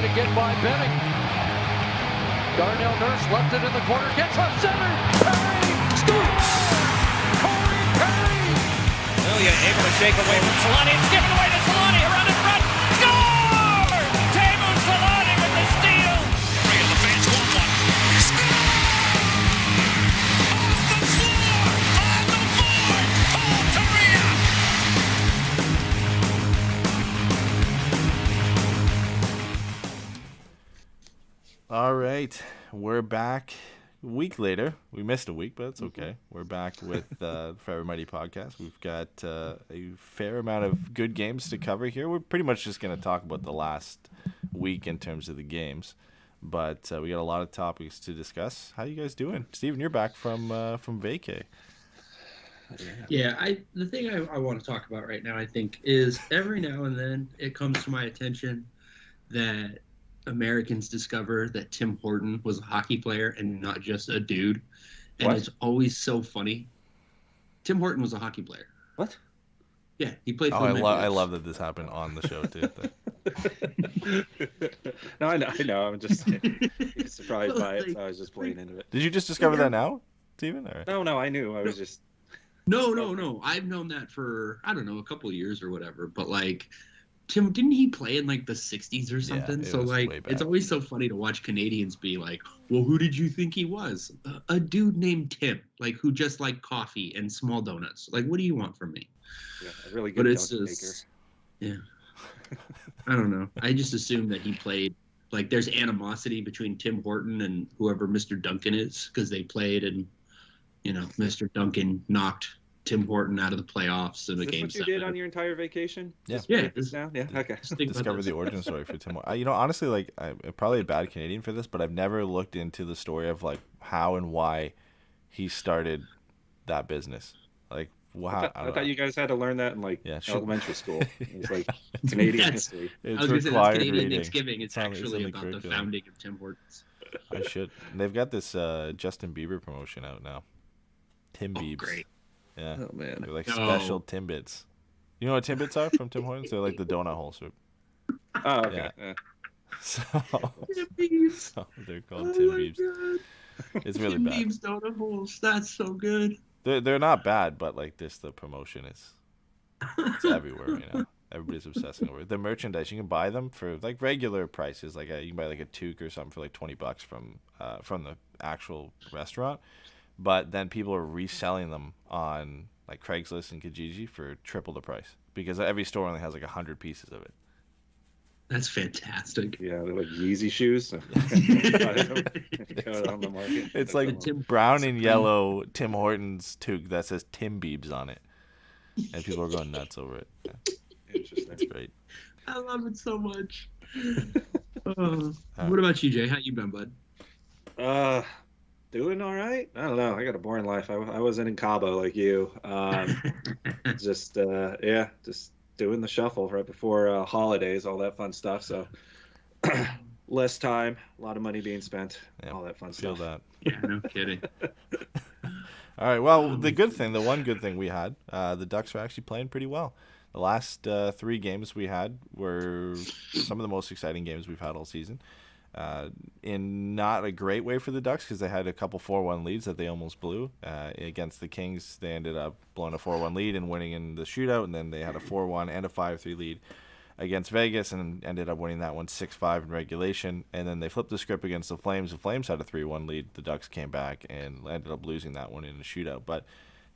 trying to get by Benning. Darnell Nurse left it in the corner, gets up center. Perry scores! Corey Perry! Ilya able to shake away from Solani. It's given away to Solani. Around in front. Score! Teemu Solani with the steal. And the fans want one. Score! On the floor! On the board! Paul Kariya! All right, we're back a week later. We missed a week, but it's okay. We're back with the Forever Mighty podcast. We've got a fair amount of good games to cover here. We're pretty much just going to talk about the last week in terms of the games, but we got a lot of topics to discuss. How you guys doing? Steven, you're back from vacay. Yeah, the thing I want to talk about right now, I think, is every now and then it comes to my attention that Americans discover that Tim Horton was a hockey player and not just a dude. And What? It's always so funny. Tim Horton was a hockey player. What? Yeah, he played for Oh, the I Menus. love that this happened on the show too. No, I know. I'm just surprised by it, so I was just playing into it. Did you just discover that now, Steven? Or? No, I knew. I was just. No. I've known that for, I don't know, a couple of years or whatever. But, like, Tim, didn't he play in, like, the 60s or something? it So, was like, way back. it's always so funny to watch Canadians be like, well, who did you think he was? A dude named Tim, like, who just liked coffee and small donuts. Like, what do you want from me? Yeah, a really But good it's dunk just, yeah. I don't know. I just assumed that he played, like, there's animosity between Tim Horton and whoever Mr. Duncan is because they played and, you know, Mr. Duncan knocked Tim Horton out of the playoffs in a Is this game what you 7. did on your entire vacation? Yeah. Just Yeah, write this down? Yeah, okay. Just think about Discover this. the origin story for Tim. Honestly, like, I'm probably a bad Canadian for this, but I've never looked into the story of like how and why he started that business. Like, wow. I thought you guys had to learn that in like Yeah, sure. elementary school. It was like Canadian That's- history. I It's was going to say that's required Canadian reading. Thanksgiving. It's It's actually in the about the curriculum. founding of Tim Hortons. I should. They've got this Justin Bieber promotion out now. Tim Oh, Biebs. great. Yeah. Oh man. They're like No. special Timbits. You know what Timbits are from Tim Hortons? They're like the donut hole. So, Oh, okay. Yeah. Yeah. so Tim Biebs. they're called Oh Tim my Biebs. God. It's really Tim bad. Biebs donut holes. That's so good. They're not bad, but like this, the promotion is it's everywhere. You know, everybody's obsessing over it. The merchandise. You can buy them for like regular prices. Like you can buy like a toque or something for like $20 from the actual restaurant. But then people are reselling them on like Craigslist and Kijiji for triple the price because every store only has like 100 pieces of it. That's fantastic. Yeah, they're like Yeezy shoes. Go on the market. It's like brown and yellow Tim Hortons toque that says Tim Biebs on it, and people are going nuts over it. Yeah, Interesting. it's great. I love it so much. What about you, Jay? How you been, bud? Doing all right. I don't know. I got a boring life. I wasn't in Cabo like you. Just doing the shuffle right before holidays, all that fun stuff. So less time, a lot of money being spent, Yeah, all that fun feel stuff. that. Yeah, no kidding. All right. Well, the one good thing we had, the Ducks were actually playing pretty well. The last 3 games we had were some of the most exciting games we've had all season. In not a great way for the Ducks because they had a couple 4-1 leads that they almost blew. Against the Kings, they ended up blowing a 4-1 lead and winning in the shootout, and then they had a 4-1 and a 5-3 lead against Vegas and ended up winning that one 6-5 in regulation. And then they flipped the script against the Flames. The Flames had a 3-1 lead. The Ducks came back and ended up losing that one in a shootout. But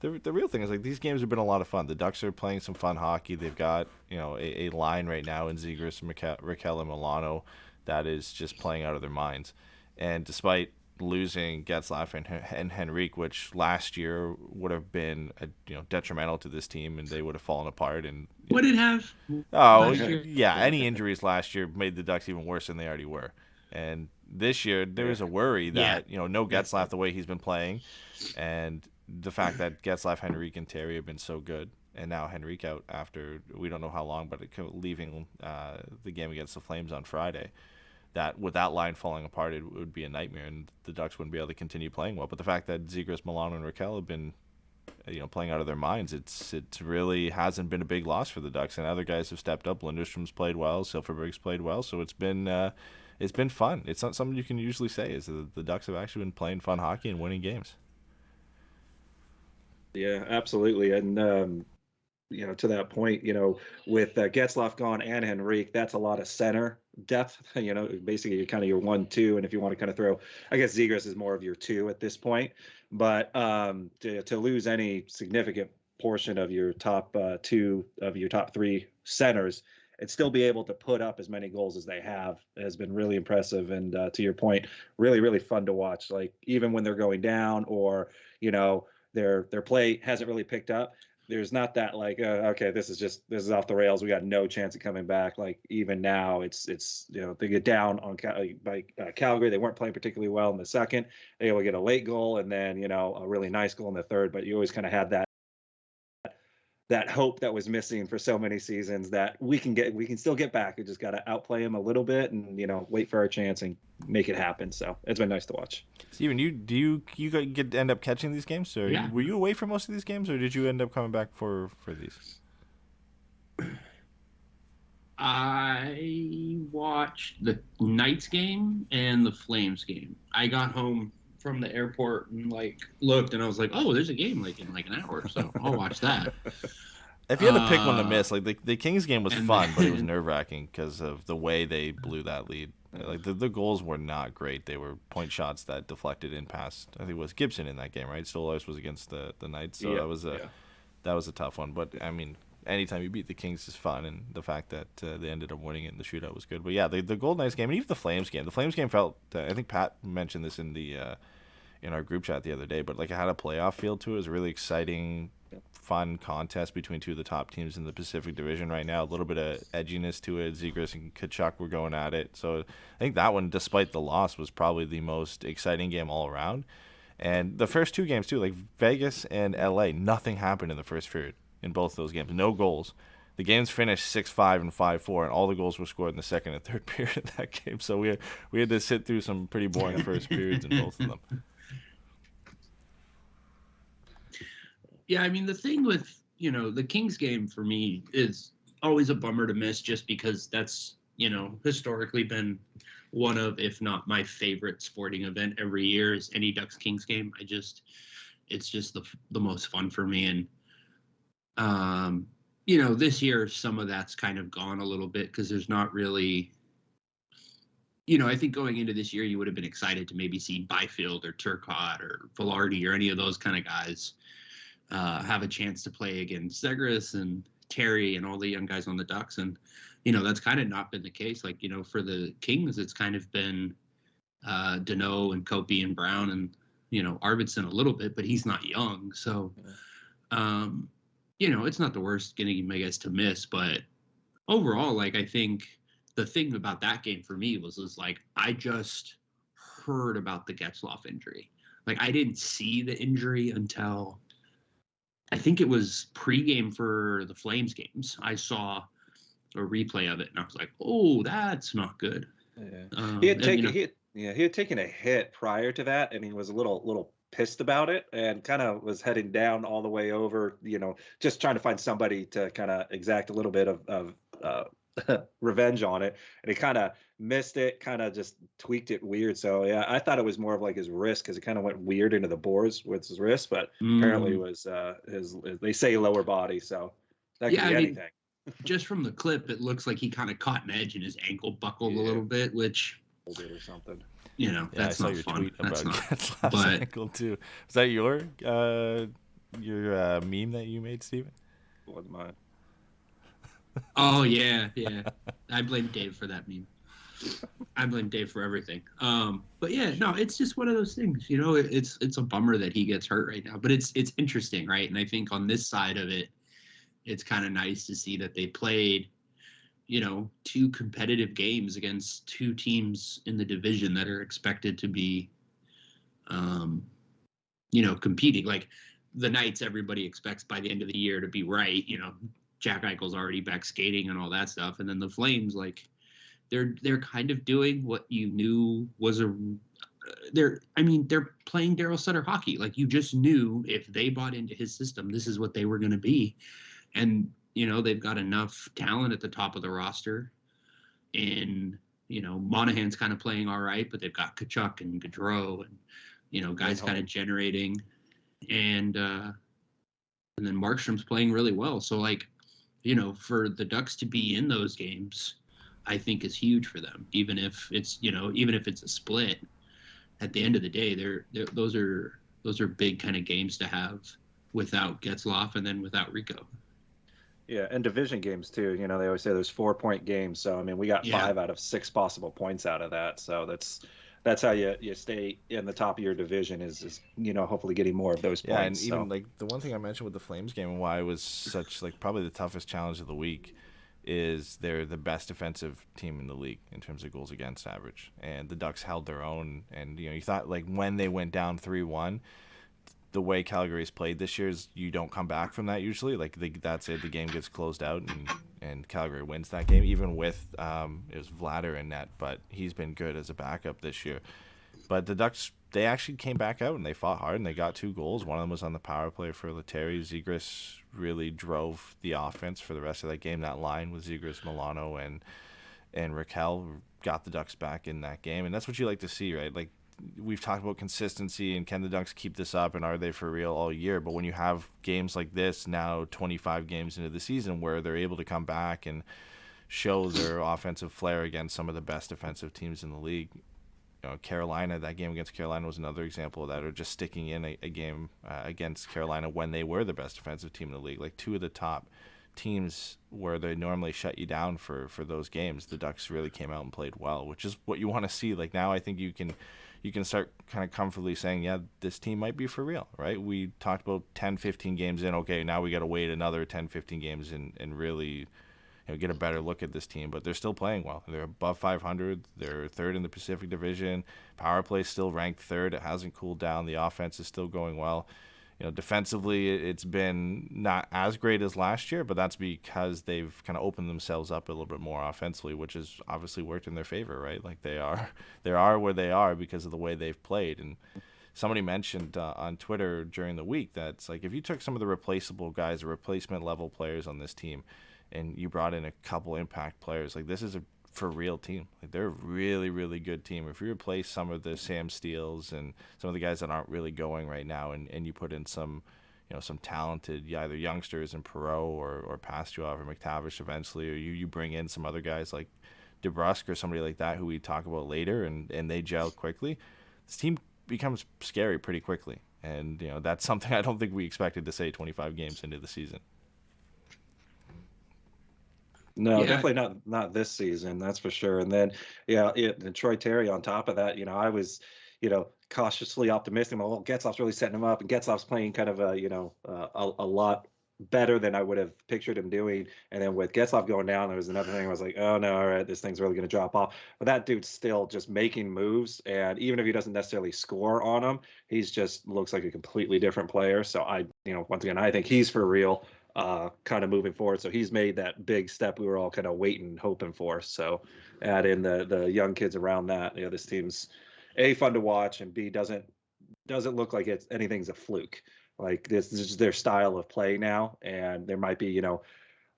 the real thing is, like, these games have been a lot of fun. The Ducks are playing some fun hockey. They've got, you know, a line right now in Zegras, Raquel, and Milano that is just playing out of their minds. And despite losing Getzlaf and Henrique, which last year would have been detrimental to this team, and they would have fallen apart. And What did it have? oh last year? yeah, any injuries last year made the Ducks even worse than they already were. And this year there was a worry that no Getzlaf the way he's been playing, and the fact that Getzlaf, Henrique, and Terry have been so good. And now Henrique out after we don't know how long, but leaving the game against the Flames on Friday. That with that line falling apart, it would be a nightmare, and the Ducks wouldn't be able to continue playing well. But the fact that Zegras, Milano, and Raquel have been playing out of their minds. It's really hasn't been a big loss for the Ducks, and other guys have stepped up. Lindstrom's played well, Silfverberg's played well, so it's been fun. It's not something you can usually say, is that the Ducks have actually been playing fun hockey and winning games. Yeah, absolutely. And, to that point, with Getzlaf gone and Henrique, that's a lot of center depth. Basically you're kind of your 1-2. And if you want to kind of throw, I guess Zegras is more of your 2 at this point. But to lose any significant portion of your top 2 of your top 3 centers and still be able to put up as many goals as they have has been really impressive. And to your point, really, really fun to watch. Like even when they're going down or, their play hasn't really picked up, there's not that like, okay, this is off the rails. We got no chance of coming back. Like even now it's they get down on by Calgary. They weren't playing particularly well in the second. They will get a late goal and then, a really nice goal in the third, but you always kind of had that hope that was missing for so many seasons that we can still get back. We just got to outplay them a little bit and, wait for our chance and make it happen. So it's been nice to watch. Steven, you end up catching these games, or were you away for most of these games, or did you end up coming back for these? I watched the Knights game and the Flames game. I got home from the airport and looked and I was like, oh, there's a game in an hour, so I'll watch that. If you had to pick one to miss, the Kings game was fun, but it was nerve-wracking because of the way they blew that lead. The goals were not great. They were point shots that deflected in past. I think it was Gibson in that game, right? Stolarz was against the Knights, so that was a tough one. But I mean, anytime you beat the Kings is fun, and the fact that they ended up winning it in the shootout was good. But yeah, the Golden Knights game and even the Flames game. The Flames game felt. I think Pat mentioned this in the in our group chat the other day, but it had a playoff feel to it. It was a really exciting, fun contest between 2 of the top teams in the Pacific Division right now. A little bit of edginess to it. Zegras and Tkachuk were going at it. So I think that one, despite the loss, was probably the most exciting game all around. And the first 2 games too, Vegas and LA, nothing happened in the first period in both those games. No goals. The games finished 6-5 and 5-4, and all the goals were scored in the second and third period of that game. So we had to sit through some pretty boring first periods in both of them. Yeah, I mean, the thing with, the Kings game for me is always a bummer to miss just because that's, historically been one of, if not my favorite sporting event every year is any Ducks Kings game. It's just the most fun for me. And, this year, some of that's kind of gone a little bit because there's not really, I think going into this year, you would have been excited to maybe see Byfield or Turcotte or Velarde or any of those kind of guys have a chance to play against Zegras and Terry and all the young guys on the Ducks. And, that's kind of not been the case. For the Kings, it's kind of been Deneau and Kopi and Brown and, Arvidsson a little bit, but he's not young. So, it's not the worst game, I guess, to miss. But overall, I think the thing about that game for me was I just heard about the Getzlaf injury. I didn't see the injury until I think it was pregame for the Flames games. I saw a replay of it, and I was like, "Oh, that's not good." Yeah. He had taken a hit prior to that, and he was a little pissed about it, and kind of was heading down all the way over. Just trying to find somebody to kind of exact a little bit of revenge on it, and he kind of missed it, kind of just tweaked it weird. So yeah, I thought it was more of his wrist because it kind of went weird into the boards with his wrist, but apparently it was his they say lower body, so that could be anything. Just from the clip, it looks like he kind of caught an edge and his ankle buckled a little bit, which or something. That's not fun. Tweet that's about Getzlaf's ankle too. Was that your meme that you made, Steven? It wasn't mine. Oh yeah. I blame Dave for that meme. I blame Dave for everything. But yeah, no, it's just one of those things. It's a bummer that he gets hurt right now, but it's interesting, right? And I think on this side of it, it's kind of nice to see that they played, 2 competitive games against 2 teams in the division that are expected to be, competing. The Knights, everybody expects by the end of the year to be right. Jack Eichel's already back skating and all that stuff. And then the Flames, they're kind of doing what you knew was they're playing Daryl Sutter hockey. Like, you just knew if they bought into his system, this is what they were going to be. And, they've got enough talent at the top of the roster. And, Monahan's kind of playing all right, but they've got Tkachuk and Gaudreau and, guys kind of generating. And then Markstrom's playing really well. So, like, for the Ducks to be in those games, I think is huge for them. Even if it's a split, at the end of the day, those are big kind of games to have without Getzlaf and then without Rico. Yeah, and division games too. They always say there's 4-point games. So we got 5 out of 6 possible points out of that. So that's how you stay in the top of your division is hopefully getting more of those points. Yeah, and even like the one thing I mentioned with the Flames game and why it was such like probably the toughest challenge of the week is they're the best defensive team in the league in terms of goals against average, and the Ducks held their own. And you thought like when they went down 3-1. The way Calgary's played this year is you don't come back from that usually. Like that's it. The game gets closed out and Calgary wins that game. Even with it was Vladar in net, but he's been good as a backup this year. But the Ducks, they actually came back out and they fought hard and they got 2 goals. One of them was on the power play for Lettieri. Zegras really drove the offense for the rest of that game. That line with Zegras, Milano, and Raquel got the Ducks back in that game, and that's what you like to see, right? Like, we've talked about consistency and can the Ducks keep this up and are they for real all year? But when you have games like this now, 25 games into the season, where they're able to come back and show their offensive flair against some of the best defensive teams in the league. Carolina, that game against Carolina was another example of that, or just sticking in a game against Carolina when they were the best defensive team in the league. Like 2 of the top teams where they normally shut you down for those games, the Ducks really came out and played well, which is what you want to see. Like now I think you can start kind of comfortably saying, yeah, this team might be for real, right? We talked about 10, 15 games in. Okay, now we got to wait another 10, 15 games and really get a better look at this team. But they're still playing well. They're above 500. They're 3rd in the Pacific Division. Power play still ranked 3rd. It hasn't cooled down. The offense is still going well. Defensively, it's been not as great as last year, but that's because they've kind of opened themselves up a little bit more offensively, which has obviously worked in their favor, right? Like they are where they are because of the way they've played. And somebody mentioned on Twitter during the week that it's like if you took some of the replaceable guys, the replacement level players on this team, and you brought in a couple impact players, like this is a for real team. Like they're a really, really good team. If you replace some of the Sam Steeles and some of the guys that aren't really going right now, and you put in some talented either youngsters in Perreault or Pastujov or Mctavish eventually, or you bring in some other guys like Debrosk or somebody like that who we talk about later, and they gel quickly, this team becomes scary pretty quickly. And that's something I don't think we expected to say 25 games into the season. No, definitely not this season. That's for sure. And then, and Troy Terry on top of that, I was, cautiously optimistic. Well, Getzlaf's really setting him up, and Getzlaf's playing kind of a lot better than I would have pictured him doing. And then with Getzlaf going down, there was another thing. I was like, oh no, all right, this thing's really going to drop off. But that dude's still just making moves, and even if he doesn't necessarily score on them, he's just looks like a completely different player. So once again, I think he's for real. Kind of moving forward. So he's made that big step we were all kind of waiting, hoping for. So add in the young kids around that. This team's A, fun to watch, and B, doesn't look like anything's a fluke. Like this is just their style of play now, and there might be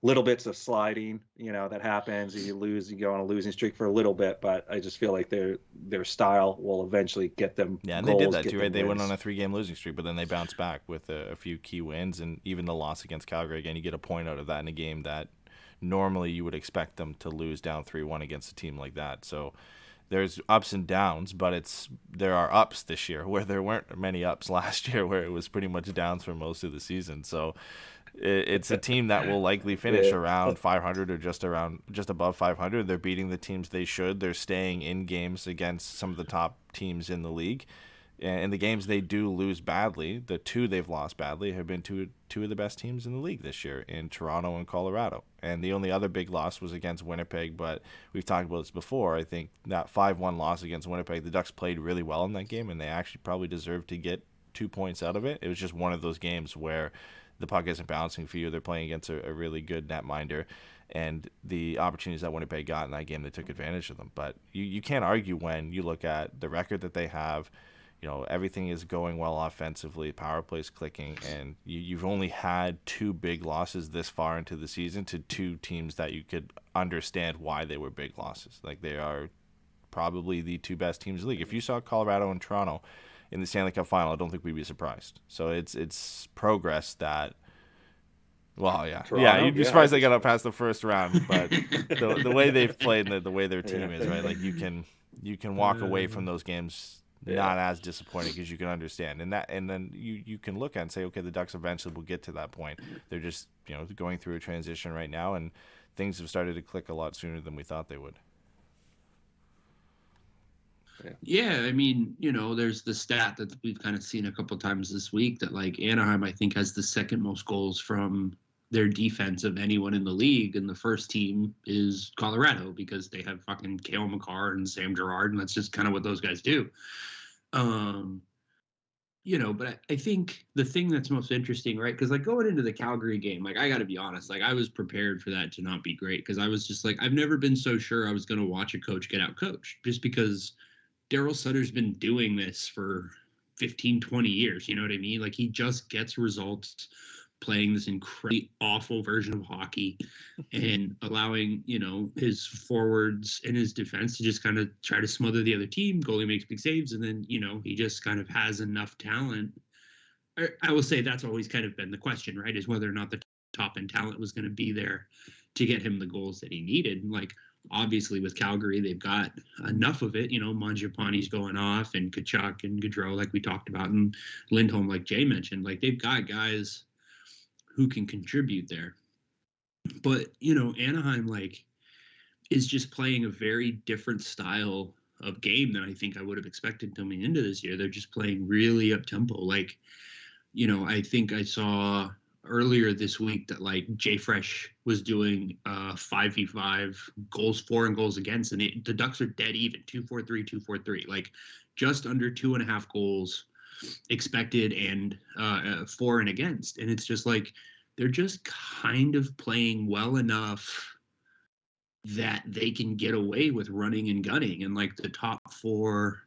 little bits of sliding that happens. You go on a losing streak for a little bit, but I just feel like their style will eventually get them and goals, they did that too, right? They wins. went on a 3-game losing streak, but then they bounced back with a few key wins, and even the loss against Calgary, again, you get a point out of that in a game that normally you would expect them to lose down 3-1 against a team like that. So there's ups and downs, but there are ups this year where there weren't many ups last year, where it was pretty much downs for most of the season. So it's a team that will likely finish around 500 or just above 500. They're beating the teams they should. They're staying in games against some of the top teams in the league. And the games they do lose badly, the 2 they've lost badly, have been two of the best teams in the league this year in Toronto and Colorado. And the only other big loss was against Winnipeg, but we've talked about this before. I think that 5-1 loss against Winnipeg, the Ducks played really well in that game, and they actually probably deserved to get 2 points out of it. It was just one of those games where the puck isn't bouncing for you. They're playing against a really good netminder. and the opportunities that Winnipeg got in that game, they took advantage of them. But you can't argue when you look at the record that they have. Everything is going well offensively, power play's clicking, and you've only had 2 big losses this far into the season to 2 teams that you could understand why they were big losses. Like, they are probably the 2 best teams in the league. If you saw Colorado and Toronto in the Stanley Cup final, I don't think we'd be surprised. So it's progress that, well, yeah. Toronto, yeah, you'd be yeah, surprised they got up past the first round, but the way they've played and the way their team is, right? Like, you can walk away from those games not as disappointing because you can understand, and then you can look at and say, okay, the Ducks eventually will get to that point. They're just going through a transition right now, and things have started to click a lot sooner than we thought they would. Yeah, I mean, there's the stat that we've kind of seen a couple times this week that, like, Anaheim, I think, has the second most goals from their defense of anyone in the league, and the first team is Colorado because they have fucking Cale Makar and Sam Girard, and that's just kind of what those guys do. But I think the thing that's most interesting, right, because, like, going into the Calgary game, like, I got to be honest, like, I was prepared for that to not be great because I was just like, I've never been so sure I was going to watch a coach get out coached, just because Daryl Sutter's been doing this for 15, 20 years. You know what I mean? Like, he just gets results playing this incredibly awful version of hockey and allowing, his forwards and his defense to just kind of try to smother the other team. Goalie makes big saves, and then, he just kind of has enough talent. I will say that's always kind of been the question, right, is whether or not the top end talent was going to be there to get him the goals that he needed. And, like, obviously with Calgary, they've got enough of it. Mangiapane's going off, and Kachuk and Gaudreau, like we talked about, and Lindholm, like Jay mentioned. Like, they've got guys who can contribute there. But, Anaheim, like, is just playing a very different style of game than I think I would have expected coming into this year. They're just playing really up-tempo. Like, I think I saw earlier this week that, like, Jay Fresh was doing 5v5 goals for and goals against, and the Ducks are dead even, 2-4-3, 2-4-3, like, just under 2.5 goals expected and for and against. And it's just like, they're just kind of playing well enough that they can get away with running and gunning. And, like, the top 4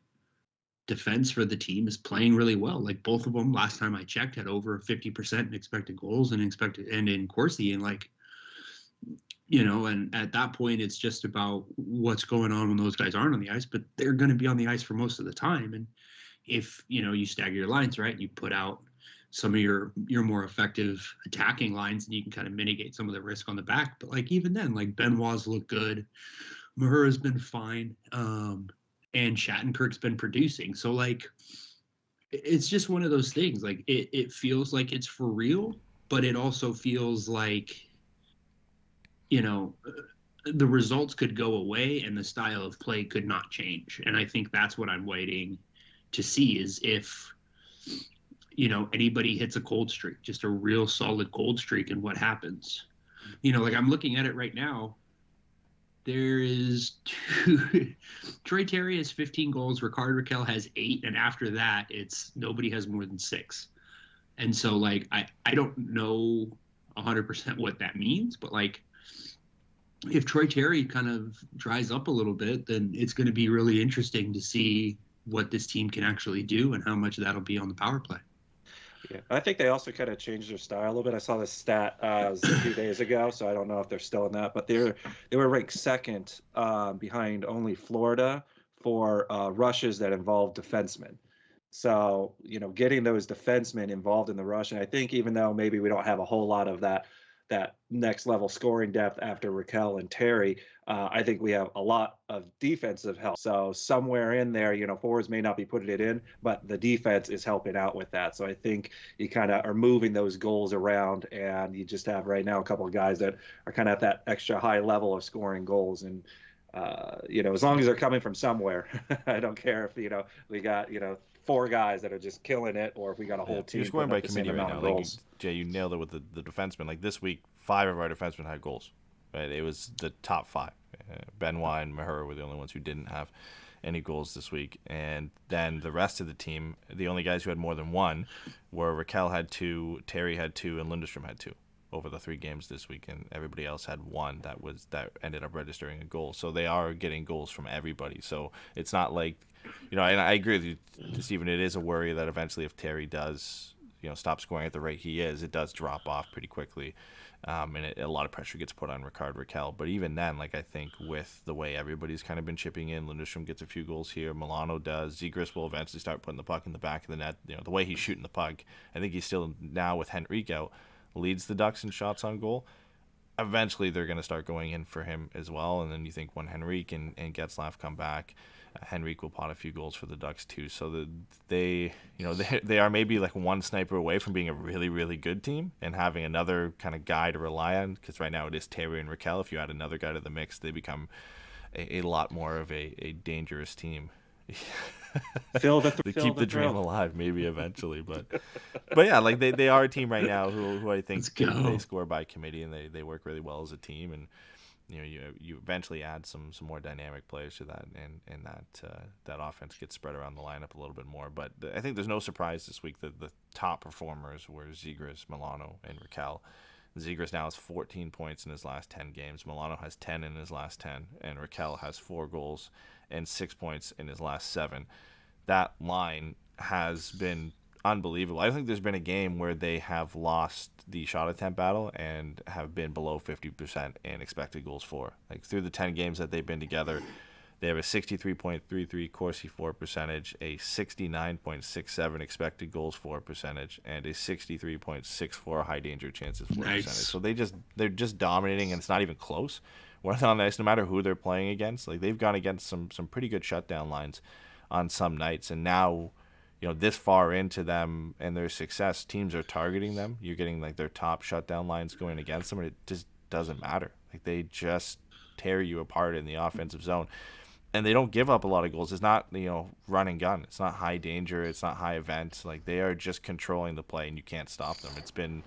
defense for the team is playing really well. Like, both of them, last time I checked, had over 50% in expected goals and in Corsi. And, like, and at that point, it's just about what's going on when those guys aren't on the ice, but they're going to be on the ice for most of the time. And if, you stagger your lines, right, you put out some of your more effective attacking lines, and you can kind of mitigate some of the risk on the back. But, like, even then, like, Benoit's looked good. Mahura's been fine. And Shattenkirk's been producing. So, like, it's just one of those things. Like, it feels like it's for real, but it also feels like, the results could go away and the style of play could not change. And I think that's what I'm waiting to see, is if, anybody hits a cold streak, just a real solid cold streak, and what happens. Like, I'm looking at it right now. There is 2. Troy Terry has 15 goals. Rickard Rakell has 8. And after that, it's nobody has more than 6. And so, like, I don't know 100% what that means, but, like, if Troy Terry kind of dries up a little bit, then it's going to be really interesting to see what this team can actually do and how much that'll be on the power play. Yeah, I think they also kind of changed their style a little bit. I saw this stat a few days ago, so I don't know if they're still in that, but they were ranked second behind only Florida for rushes that involve defensemen. So, getting those defensemen involved in the rush, and I think even though maybe we don't have a whole lot of that next level scoring depth after Rakell and Terry, I think we have a lot of defensive help. So somewhere in there, forwards may not be putting it in, but the defense is helping out with that. So I think you kind of are moving those goals around, and you just have right now a couple of guys that are kind of at that extra high level of scoring goals. And, as long as they're coming from somewhere, I don't care if, we got, 4 guys that are just killing it, or if we got a whole team. You're scoring by committee right now. Like, Jay, you nailed it with the defensemen. Like, this week, 5 of our defensemen had goals. Right? It was the top 5. Benoit and Mahura were the only ones who didn't have any goals this week. And then the rest of the team, the only guys who had more than 1 were Rakell had 2, Terry had 2, and Lindstrom had 2. over the 3 games this week, and everybody else had 1 that ended up registering a goal. So they are getting goals from everybody. So it's not like, and I agree with you, Stephen. It is a worry that eventually, if Terry does, stop scoring at the rate he is, it does drop off pretty quickly. And a lot of pressure gets put on Rickard Rakell. But even then, I think with the way everybody's kind of been chipping in, Lundestrom gets a few goals here, Milano does, Zegras will eventually start putting the puck in the back of the net. The way he's shooting the puck, I think he's still, now with Henrique out, leads the Ducks in shots on goal. Eventually, they're going to start going in for him as well. And then you think when Henrique and Getzlaf come back, Henrique will pot a few goals for the Ducks too. So they are maybe one sniper away from being a really, really good team and having another kind of guy to rely on. Because right now it is Terry and Rakell. If you add another guy to the mix, they become a lot more of a dangerous team. They keep the dream alive, maybe eventually, but yeah, they are a team right now who I think they score by committee, and they work really well as a team, and you eventually add some more dynamic players to that, and that offense gets spread around the lineup a little bit more. But I think there's no surprise this week that the top performers were Zegras, Milano, and Rakell. Zegras now has 14 points in his last 10 games. Milano has 10 in his last 10, and Rakell has 4 goals and 6 points in his last 7. That line has been unbelievable. I don't think there's been a game where they have lost the shot attempt battle and have been below 50% in expected goals for. Through the 10 games that they've been together, they have a 63.33 Corsi for percentage, a 69.67 expected goals for percentage, and a 63.64 high danger chances for percentage. So they're just dominating, and it's not even close. When on the ice, no matter who they're playing against, they've gone against some pretty good shutdown lines on some nights, and now, this far into them and their success, teams are targeting them. You're getting their top shutdown lines going against them, and it just doesn't matter. They just tear you apart in the offensive zone. And they don't give up a lot of goals. It's not, run and gun. It's not high danger. It's not high event. They are just controlling the play, and you can't stop them. It's been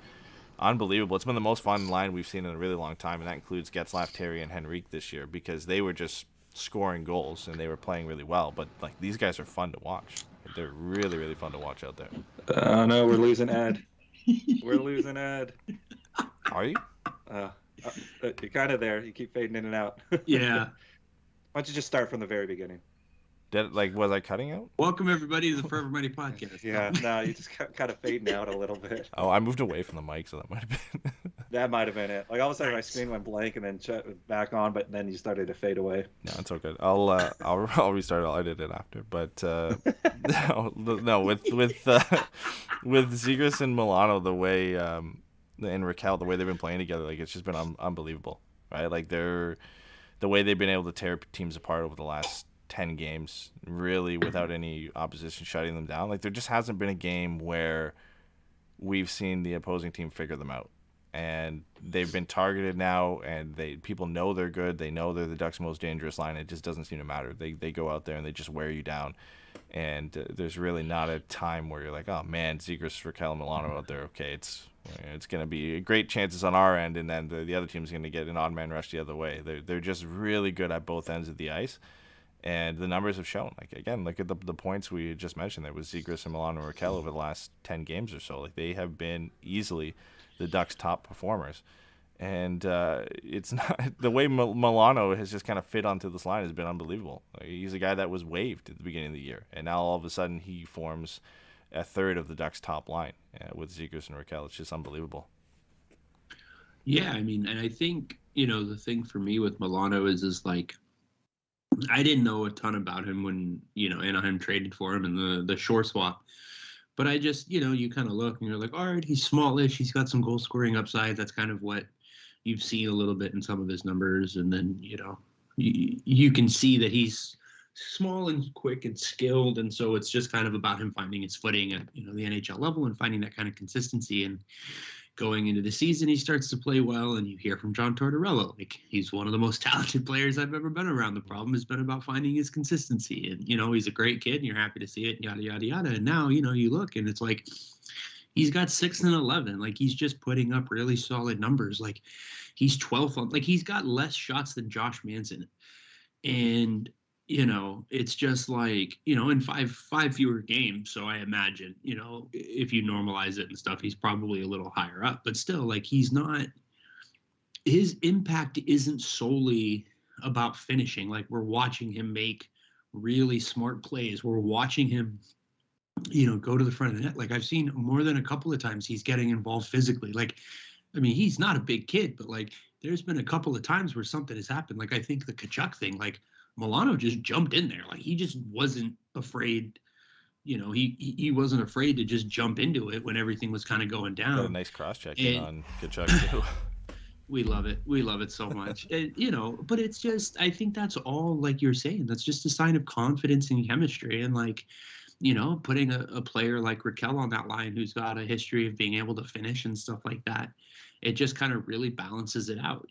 unbelievable. It's been the most fun line we've seen in a really long time, and that includes Getzlaf, Terry, and Henrique this year, because they were just scoring goals, and they were playing really well. But, these guys are fun to watch. They're really, really fun to watch out there. Oh, no, we're losing Ed. We're losing Ed. Are you? You're kind of there. You keep fading in and out. Yeah. Why don't you just start from the very beginning? Was I cutting out? Welcome, everybody, to the Forever Money Podcast. Yeah, no, you just kind of fading out a little bit. Oh, I moved away from the mic, so that might have been. That might have been it. All of a sudden, my screen went blank and then back on, but then you started to fade away. No, it's okay. I'll restart it. I'll edit it after. But no, with Zegras and Milano, the way and Rakell, the way they've been playing together, it's just been unbelievable, right? The way they've been able to tear teams apart over the last 10 games, really without any opposition shutting them down. There just hasn't been a game where we've seen the opposing team figure them out. And they've been targeted now, and people know they're good. They know they're the Ducks' most dangerous line. It just doesn't seem to matter. They go out there and they just wear you down. And there's really not a time where you're like, oh man, Zegras, Rakell, and Milano out there. Okay, it's going to be great chances on our end, and then the other team's going to get an odd man rush the other way. They're just really good at both ends of the ice, and the numbers have shown. Again, look at the points we just mentioned. There was Zegras and Milano and Rakell over the last 10 games or so. They have been easily the Ducks' top performers. And it's not the way Milano has just kind of fit onto this line has been unbelievable. He's a guy that was waived at the beginning of the year, and now all of a sudden he forms a third of the Ducks' top line with Zegras and Rakell. It's just unbelievable. Yeah, I mean, and I think, the thing for me with Milano is I didn't know a ton about him when, Anaheim traded for him in the shore swap. But I just, you kind of look and you're like, all right, he's smallish. He's got some goal scoring upside. That's kind of what you've seen a little bit in some of his numbers. And then, you can see that he's small and quick and skilled. And so it's just kind of about him finding his footing at, the NHL level and finding that kind of consistency. And going into the season, he starts to play well, and you hear from John Tortorella, he's one of the most talented players I've ever been around. The problem has been about finding his consistency. And, he's a great kid, and you're happy to see it, yada, yada, yada. And now, you look, and it's he's got 6 and 11. He's just putting up really solid numbers. He's 12th. He's got less shots than Josh Manson. And it's just like, in five fewer games. So I imagine, if you normalize it and stuff, he's probably a little higher up. But still, like, his impact isn't solely about finishing. Like, we're watching him make really smart plays. We're watching him, go to the front of the net. Like, I've seen more than a couple of times he's getting involved physically. Like, I mean, he's not a big kid, but like, there's been a couple of times where something has happened. Like, I think the Kachuk thing, like, Milano just jumped in there. Like, he just wasn't afraid. He wasn't afraid to just jump into it when everything was kind of going down. Got a nice cross-check in on Kachuk, too. We love it. We love it so much. And, but it's just, I think that's all, like you're saying, that's just a sign of confidence and chemistry. And, like, putting a player like Raquel on that line who's got a history of being able to finish and stuff like that, it just kind of really balances it out,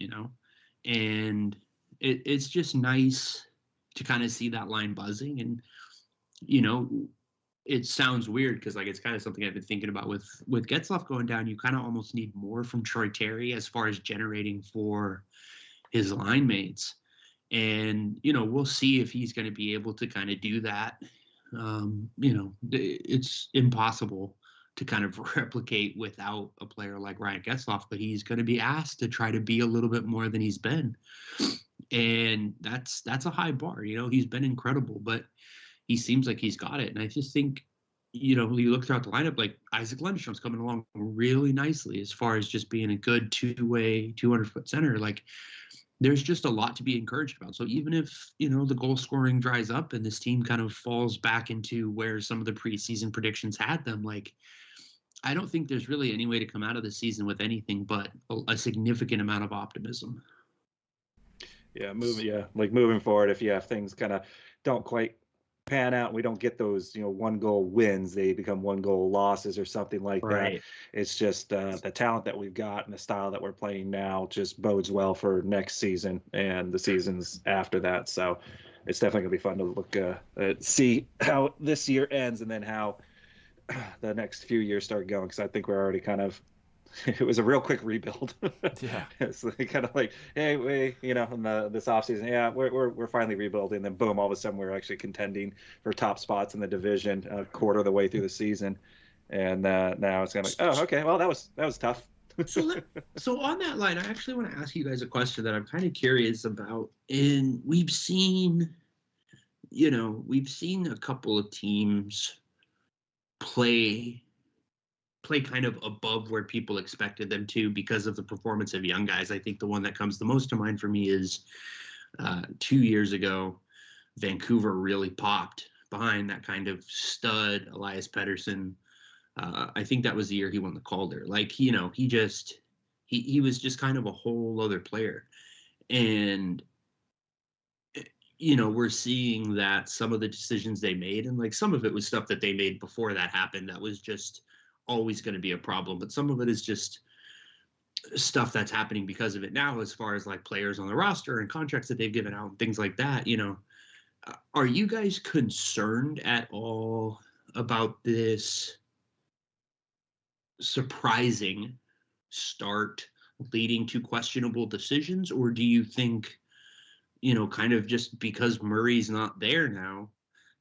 and it's just nice to kind of see that line buzzing. And, it sounds weird because, like, it's kind of something I've been thinking about with Getzlaf going down. You kind of almost need more from Troy Terry as far as generating for his line mates. And, we'll see if he's going to be able to kind of do that. It's impossible to kind of replicate without a player like Ryan Getzlaf, but he's going to be asked to try to be a little bit more than he's been. And that's a high bar. He's been incredible, but he seems like he's got it. And I just think, you look throughout the lineup, like Isaac Lundstrom's coming along really nicely as far as just being a good two-way, 200-foot center. Like, there's just a lot to be encouraged about. So even if, the goal scoring dries up and this team kind of falls back into where some of the preseason predictions had them, like, I don't think there's really any way to come out of the season with anything but a significant amount of optimism. Yeah, moving forward, if things kind of don't quite pan out, we don't get those 1-goal wins, they become 1-goal losses or something like Right. that. It's just the talent that we've got and the style that we're playing now just bodes well for next season and the seasons after that. So it's definitely gonna be fun to look see how this year ends and then how the next few years start going, because I think we're already kind of it was a real quick rebuild. Yeah. So they kind of like, hey, in this offseason, yeah, we're finally rebuilding. Then boom, all of a sudden we're actually contending for top spots in the division a quarter of the way through the season, and now it's kind of like, oh, okay, well that was tough. So on that line, I actually want to ask you guys a question that I'm kind of curious about. And we've seen a couple of teams play kind of above where people expected them to because of the performance of young guys. I think the one that comes the most to mind for me is 2 years ago, Vancouver really popped behind that kind of stud Elias Pettersson. I think that was the year he won the Calder. Like, he was just kind of a whole other player. And, we're seeing that some of the decisions they made, and like some of it was stuff that they made before that happened that was just always going to be a problem, but some of it is just stuff that's happening because of it now, as far as like players on the roster and contracts that they've given out and things like that. Are you guys concerned at all about this surprising start leading to questionable decisions? Or do you think, kind of just because Murray's not there now,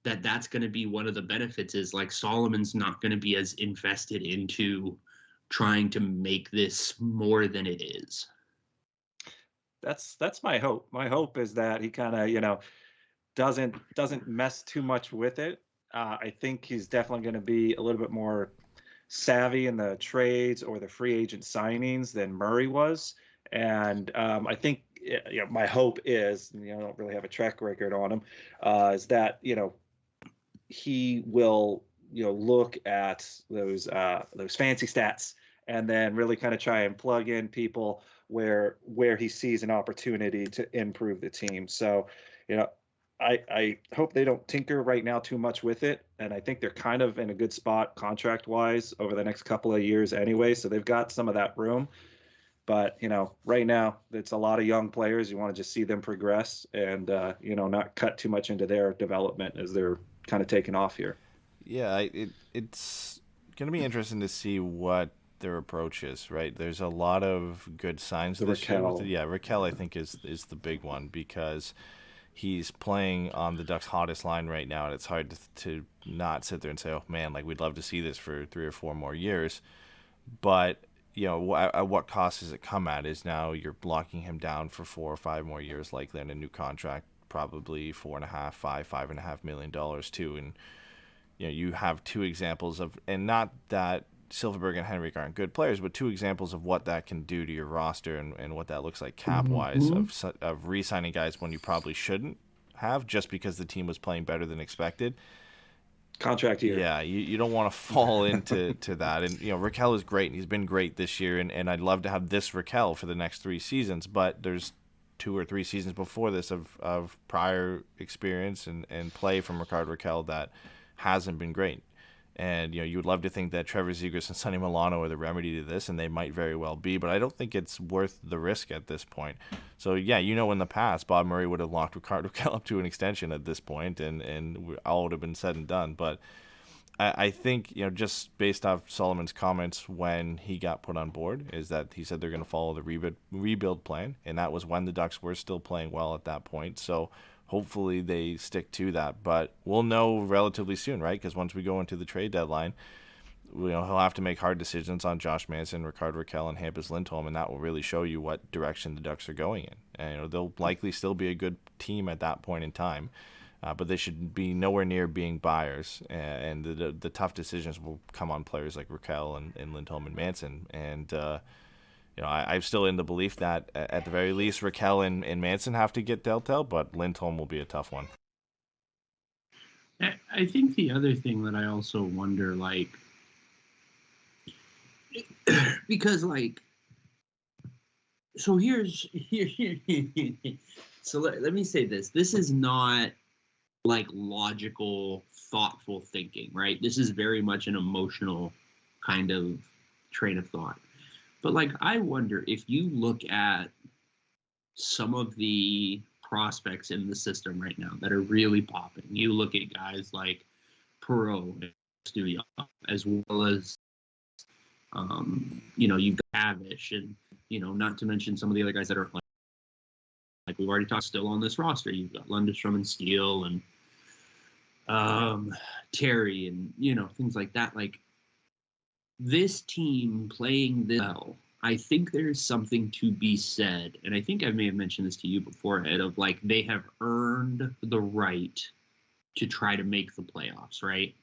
that's going to be one of the benefits, is like Solomon's not going to be as invested into trying to make this more than it is? That's my hope. My hope is that he kind of, doesn't mess too much with it. I think he's definitely going to be a little bit more savvy in the trades or the free agent signings than Murray was. And I think, my hope is, I don't really have a track record on him, is that, he will, look at those fancy stats and then really kind of try and plug in people where he sees an opportunity to improve the team. So, I hope they don't tinker right now too much with it. And I think they're kind of in a good spot contract wise over the next couple of years anyway. So they've got some of that room. But, right now it's a lot of young players. You want to just see them progress and, not cut too much into their development as they're kind of taking off here. Yeah, it's going to be interesting to see what their approach is, right? There's a lot of good signs this year. Raquel, I think, is the big one, because he's playing on the Ducks' hottest line right now, and it's hard to not sit there and say, oh, man, like, we'd love to see this for 3 or 4 more years. But, at what cost does it come at is now you're blocking him down for 4 or 5 more years, likely in a new contract, probably $4.5 million too. And, you have 2 examples of, and not that Silfverberg and Henrik aren't good players, but 2 examples of what that can do to your roster and what that looks like cap-wise of re-signing guys when you probably shouldn't have just because the team was playing better than expected. Contract year. Yeah, you don't want to fall into that. And, Raquel is great, and he's been great this year, and I'd love to have this Raquel for the next 3 seasons, but there's 2 or 3 seasons before this of prior experience and play from Rickard Raquel that hasn't been great. And, you would love to think that Trevor Zegras and Sonny Milano are the remedy to this, and they might very well be, but I don't think it's worth the risk at this point. So, yeah, in the past, Bob Murray would have locked Rickard Raquel up to an extension at this point, and all would have been said and done. But I think, just based off Solomon's comments when he got put on board, is that he said they're going to follow the rebuild plan, and that was when the Ducks were still playing well at that point. So hopefully they stick to that, but we'll know relatively soon, right? Because once we go into the trade deadline, he'll have to make hard decisions on Josh Manson, Rickard Raquel, and Hampus Lindholm, and that will really show you what direction the Ducks are going in. And they'll likely still be a good team at that point in time, but they should be nowhere near being buyers. And the tough decisions will come on players like Raquel and Lindholm and Manson. And I'm still in the belief that at the very least Raquel and Manson have to get dealt out, but Lindholm will be a tough one. I think the other thing that I also wonder, because so so let me say this. This is not logical, thoughtful thinking, right? This is very much an emotional kind of train of thought. But I wonder if you look at some of the prospects in the system right now that are really popping. You look at guys like Perreault, as well as you've got Mctavish, and not to mention some of the other guys that are like we've already talked still on this roster. You've got Lundestrom and Steele and Terry and things like that. This team playing this well, I think there's something to be said, and I think I may have mentioned this to you before, Ed, of they have earned the right to try to make the playoffs, right?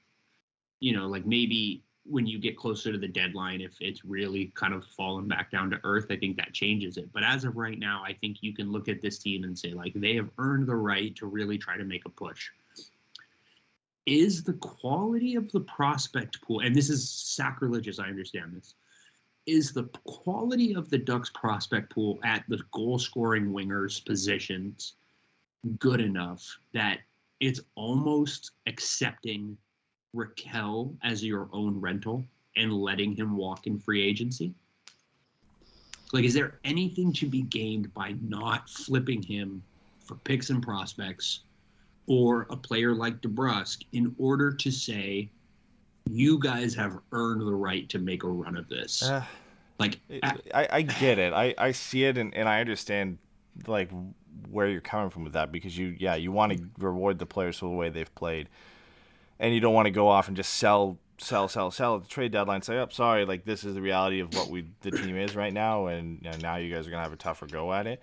Maybe when you get closer to the deadline, if it's really kind of fallen back down to earth, I think that changes it. But as of right now, I think you can look at this team and say, they have earned the right to really try to make a push. Is the quality of the prospect pool, and this is sacrilegious, I understand this, is the quality of the Ducks prospect pool at the goal-scoring wingers positions good enough that it's almost accepting Raquel as your own rental and letting him walk in free agency? Is there anything to be gained by not flipping him for picks and prospects or a player like Debrusk in order to say, you guys have earned the right to make a run of this? I get it. I see it, and I understand where you're coming from with that, because you want to reward the players for the way they've played, and you don't want to go off and just sell at the trade deadline. Say, sorry, this is the reality of what the team is right now, and now you guys are gonna have a tougher go at it.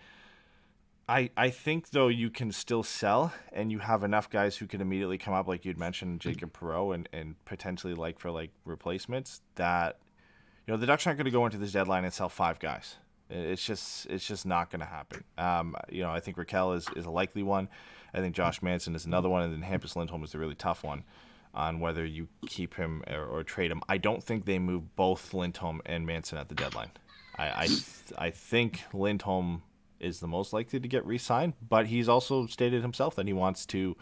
I think, though, you can still sell, and you have enough guys who can immediately come up, like you'd mentioned, Jacob Perreault, and potentially for replacements, that the Ducks aren't going to go into this deadline and sell 5 guys. It's just not going to happen. I think Raquel is a likely one. I think Josh Manson is another one, and then Hampus Lindholm is a really tough one on whether you keep him or trade him. I don't think they move both Lindholm and Manson at the deadline. I think Lindholm is the most likely to get re-signed, but he's also stated himself that he wants to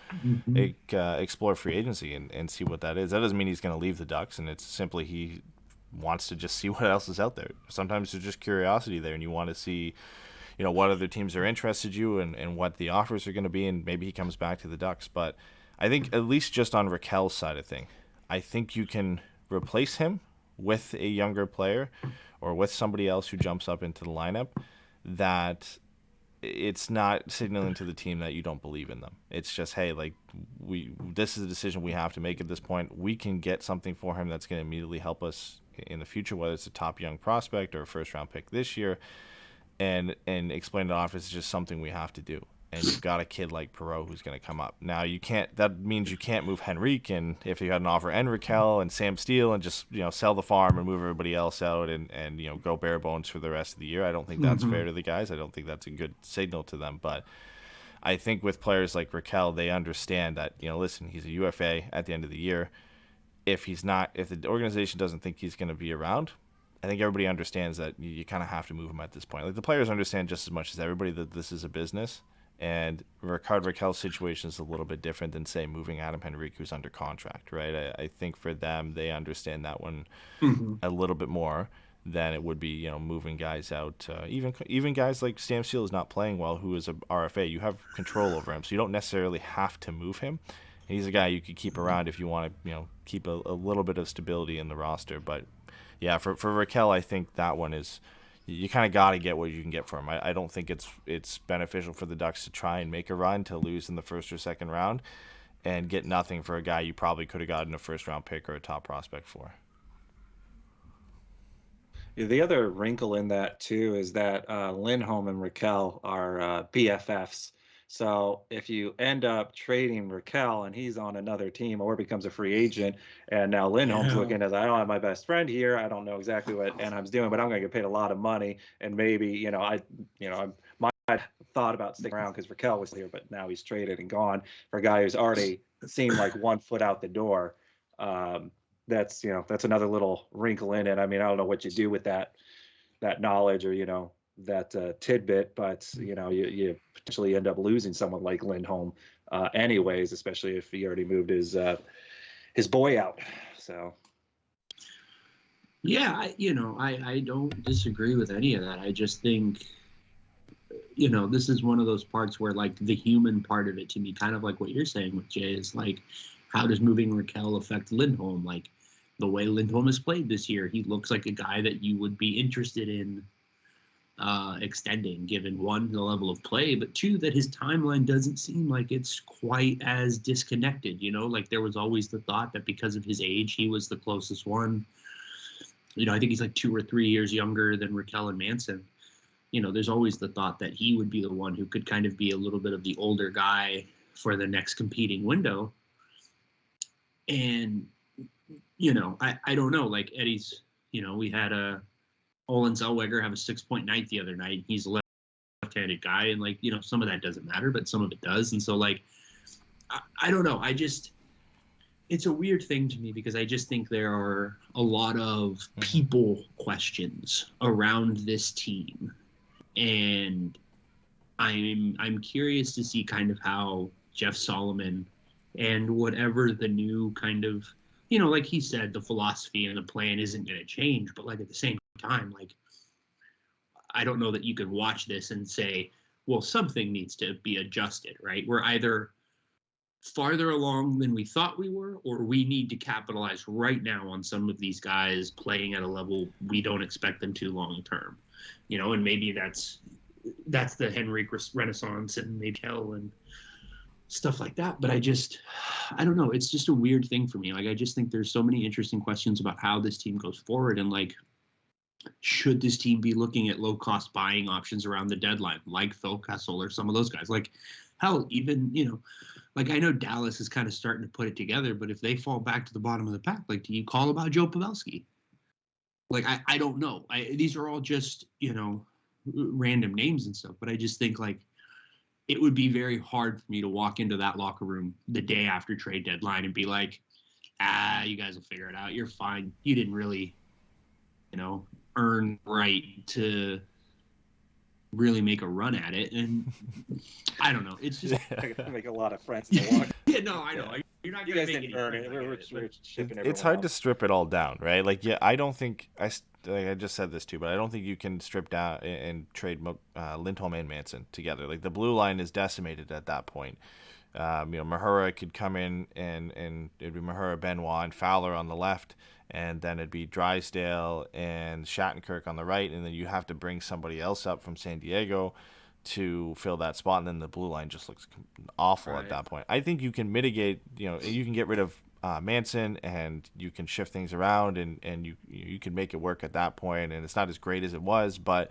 explore free agency and see what that is. That doesn't mean he's going to leave the Ducks, and it's simply he wants to just see what else is out there. Sometimes there's just curiosity there, and you want to see, what other teams are interested in and what the offers are going to be, and maybe he comes back to the Ducks. But I think at least just on Raquel's side of thing, I think you can replace him with a younger player or with somebody else who jumps up into the lineup that it's not signaling to the team that you don't believe in them. It's just, hey, like, this is a decision we have to make at this point. We can get something for him that's going to immediately help us in the future, whether it's a top young prospect or a first-round pick this year, and explain to the office it's just something we have to do. And you've got a kid like Perreault who's going to come up. Now that means you can't move Henrique, and if you had an offer, and Raquel and Sam Steele, and just sell the farm and move everybody else out and go bare bones for the rest of the year. I don't think that's fair to the guys. I don't think that's a good signal to them. But I think with players like Raquel, they understand that listen, he's a UFA at the end of the year. If the organization doesn't think he's going to be around, I think everybody understands that you kind of have to move him at this point. Like, the players understand just as much as everybody that this is a business. And Rickard Raquel's situation is a little bit different than, say, moving Adam Henrique, who's under contract, right? I think for them, they understand that one a little bit more than it would be, moving guys out. Even guys like Sam Steele is not playing well, who is a RFA. You have control over him, so you don't necessarily have to move him. He's a guy you could keep around if you want to, keep a little bit of stability in the roster. But yeah, for Raquel, I think that one is. You kind of got to get what you can get for him. I don't think it's beneficial for the Ducks to try and make a run to lose in the first or second round and get nothing for a guy you probably could have gotten a first-round pick or a top prospect for. Yeah, the other wrinkle in that, too, is that Lindholm and Raquel are BFFs. So if you end up trading Raquel and he's on another team or becomes a free agent, and now Lindholm's looking as, I don't have my best friend here, I don't know exactly what Anaheim's doing, but I'm going to get paid a lot of money, and maybe I might thought about sticking around because Raquel was here, but now he's traded and gone for a guy who's already seemed like 1 foot out the door. That's another little wrinkle in it. I mean, I don't know what you do with that knowledge or that tidbit, but you potentially end up losing someone like Lindholm anyways, especially if he already moved his boy out. So yeah, I don't disagree with any of that. I just think this is one of those parts where, like, the human part of it, to me, kind of like what you're saying with Jay, is like, how does moving Raquel affect Lindholm? Like, the way Lindholm has played this year, he looks like a guy that you would be interested in extending, given, one, the level of play, but two, that his timeline doesn't seem like it's quite as disconnected. Like, there was always the thought that because of his age, he was the closest one. I think he's like 2 or 3 years younger than Raquel and Manson. There's always the thought that he would be the one who could kind of be a little bit of the older guy for the next competing window. And I don't know, like Eddy's, we had Olin Zellweger have a 6-point night the other night. He's a left-handed guy, and like, some of that doesn't matter, but some of it does. And so, like, I don't know. It's a weird thing to me because I just think there are a lot of people questions around this team. And I'm curious to see kind of how Jeff Solomon and whatever the new kind of, like he said, the philosophy and the plan isn't going to change, but like at the same time, like, I don't know that you could watch this and say, well, something needs to be adjusted, right? We're either farther along than we thought we were, or we need to capitalize right now on some of these guys playing at a level we don't expect them to long term, and maybe that's the Henrique Renaissance and maybe Hell and stuff like that. But I don't know. It's just a weird thing for me. Like, I just think there's so many interesting questions about how this team goes forward. And like, should this team be looking at low cost buying options around the deadline, like Phil Kessel or some of those guys? Like, hell, even, like, I know Dallas is kind of starting to put it together, but if they fall back to the bottom of the pack, like, do you call about Joe Pavelski? Like, I don't know. These are all just, random names and stuff, but I just think, like, it would be very hard for me to walk into that locker room the day after trade deadline and be like, you guys will figure it out. You're fine. You didn't really, earn right to really make a run at it. And I don't know. It's just I gotta make a lot of friends in the locker. Yeah, no, I know. You're not You going guys to make didn't earn any it. friends. We're shipping It's hard to strip it all down, right? Like, yeah, I don't think I just said this too, but I don't think you can strip down and trade Lindholm and Manson together. Like, the blue line is decimated at that point. Mahura could come in and it'd be Mahura, Benoit, and Fowler on the left, and then it'd be Drysdale and Shattenkirk on the right, and then you have to bring somebody else up from San Diego. to fill that spot, and then the blue line just looks awful at that point. I think you can mitigate, you can get rid of Manson, and you can shift things around, and you can make it work at that point, and it's not as great as it was, but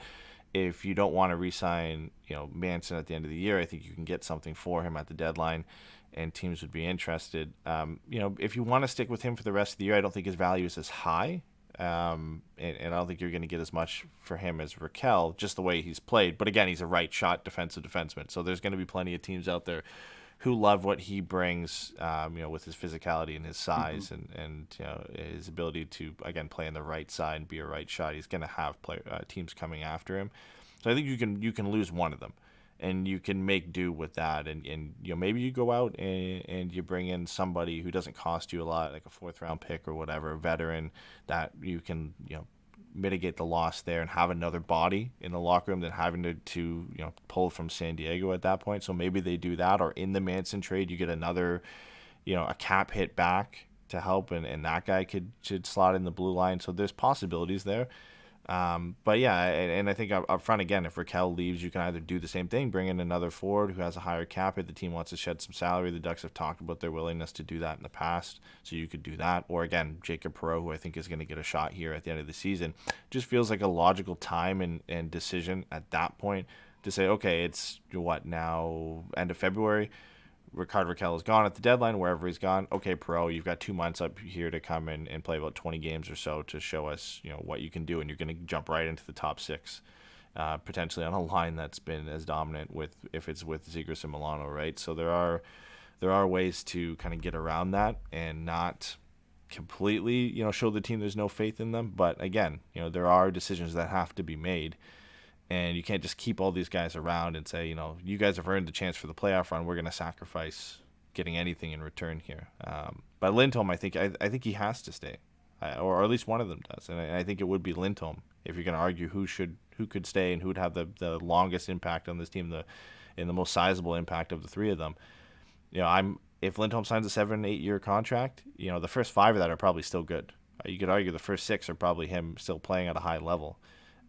if you don't want to re-sign, Manson at the end of the year, I think you can get something for him at the deadline, and teams would be interested. If you want to stick with him for the rest of the year, I don't think his value is as high, and I don't think you're going to get as much for him as Raquel, just the way he's played. But again, he's a right shot defensive defenseman, so there's going to be plenty of teams out there who love what he brings, with his physicality and his size, and his ability to, again, play on the right side and be a right shot. He's going to have teams coming after him. So I think you can lose one of them, and you can make do with that. And maybe you go out and you bring in somebody who doesn't cost you a lot, like a 4th-round pick or whatever, a veteran that you can mitigate the loss there and have another body in the locker room than having to pull from San Diego at that point. So maybe they do that, or in the Manson trade you get another a cap hit back to help, and that guy should slot in the blue line. So there's possibilities there. But yeah, and I think up front, again, if Raquel leaves, you can either do the same thing, bring in another forward who has a higher cap hit. The team wants to shed some salary. The Ducks have talked about their willingness to do that in the past, so you could do that. Or again, Jacob Perreault, who I think is going to get a shot here at the end of the season, just feels like a logical time and decision at that point to say, okay, it's now end of February. Rickard Raquel is gone at the deadline, wherever he's gone. Okay, Perreault, you've got 2 months up here to come in and play about 20 games or so to show us, what you can do, and you're going to jump right into the top 6, potentially on a line that's been as dominant if it's with Zegras and Milano, right? So there are ways to kind of get around that and not completely, show the team there's no faith in them. But again, there are decisions that have to be made. And you can't just keep all these guys around and say, you guys have earned the chance for the playoff run. We're going to sacrifice getting anything in return here. But Lindholm, I think he has to stay, or at least one of them does. And I think it would be Lindholm if you're going to argue who could stay and who would have the longest impact on this team, and the most sizable impact of the 3 of them. If Lindholm signs a 7-8 year contract, the first 5 of that are probably still good. You could argue the first 6 are probably him still playing at a high level.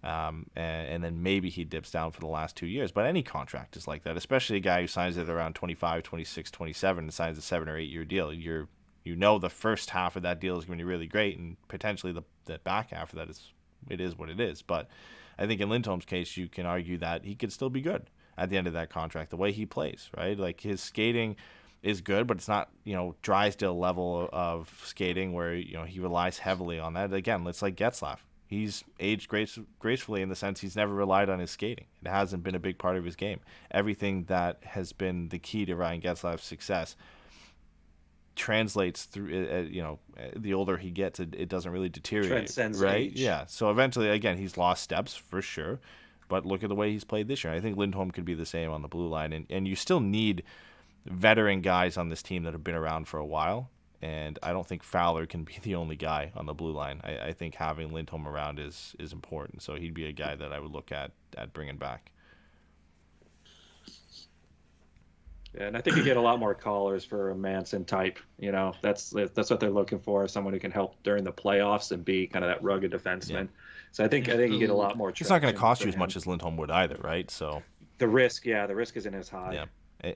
And then maybe he dips down for the last 2 years. But any contract is like that, especially a guy who signs it around 25, 26, 27 and signs a 7 or 8 year deal. The first half of that deal is going to be really great, and potentially the back half of that is what it is. But I think in Lindholm's case, you can argue that he could still be good at the end of that contract, the way he plays, right? Like, his skating is good, but it's not, Drysdale level of skating where, he relies heavily on that. Again, it's like Getzlaf. He's aged gracefully in the sense he's never relied on his skating. It hasn't been a big part of his game. Everything that has been the key to Ryan Getzlaf's success translates through, the older he gets, it doesn't really deteriorate. Transcends right? age. Yeah. So eventually, again, he's lost steps for sure. But look at the way he's played this year. I think Lindholm could be the same on the blue line. And you still need veteran guys on this team that have been around for a while. And I don't think Fowler can be the only guy on the blue line. I think having Lindholm around is important. So he'd be a guy that I would look at bringing back. Yeah, and I think you get a lot more callers for a Manson type. That's what they're looking for, someone who can help during the playoffs and be kind of that rugged defenseman. Yeah. So I think you get a lot more. It's not going to cost you as much as Lindholm would either, right? So the risk isn't as high. Yeah.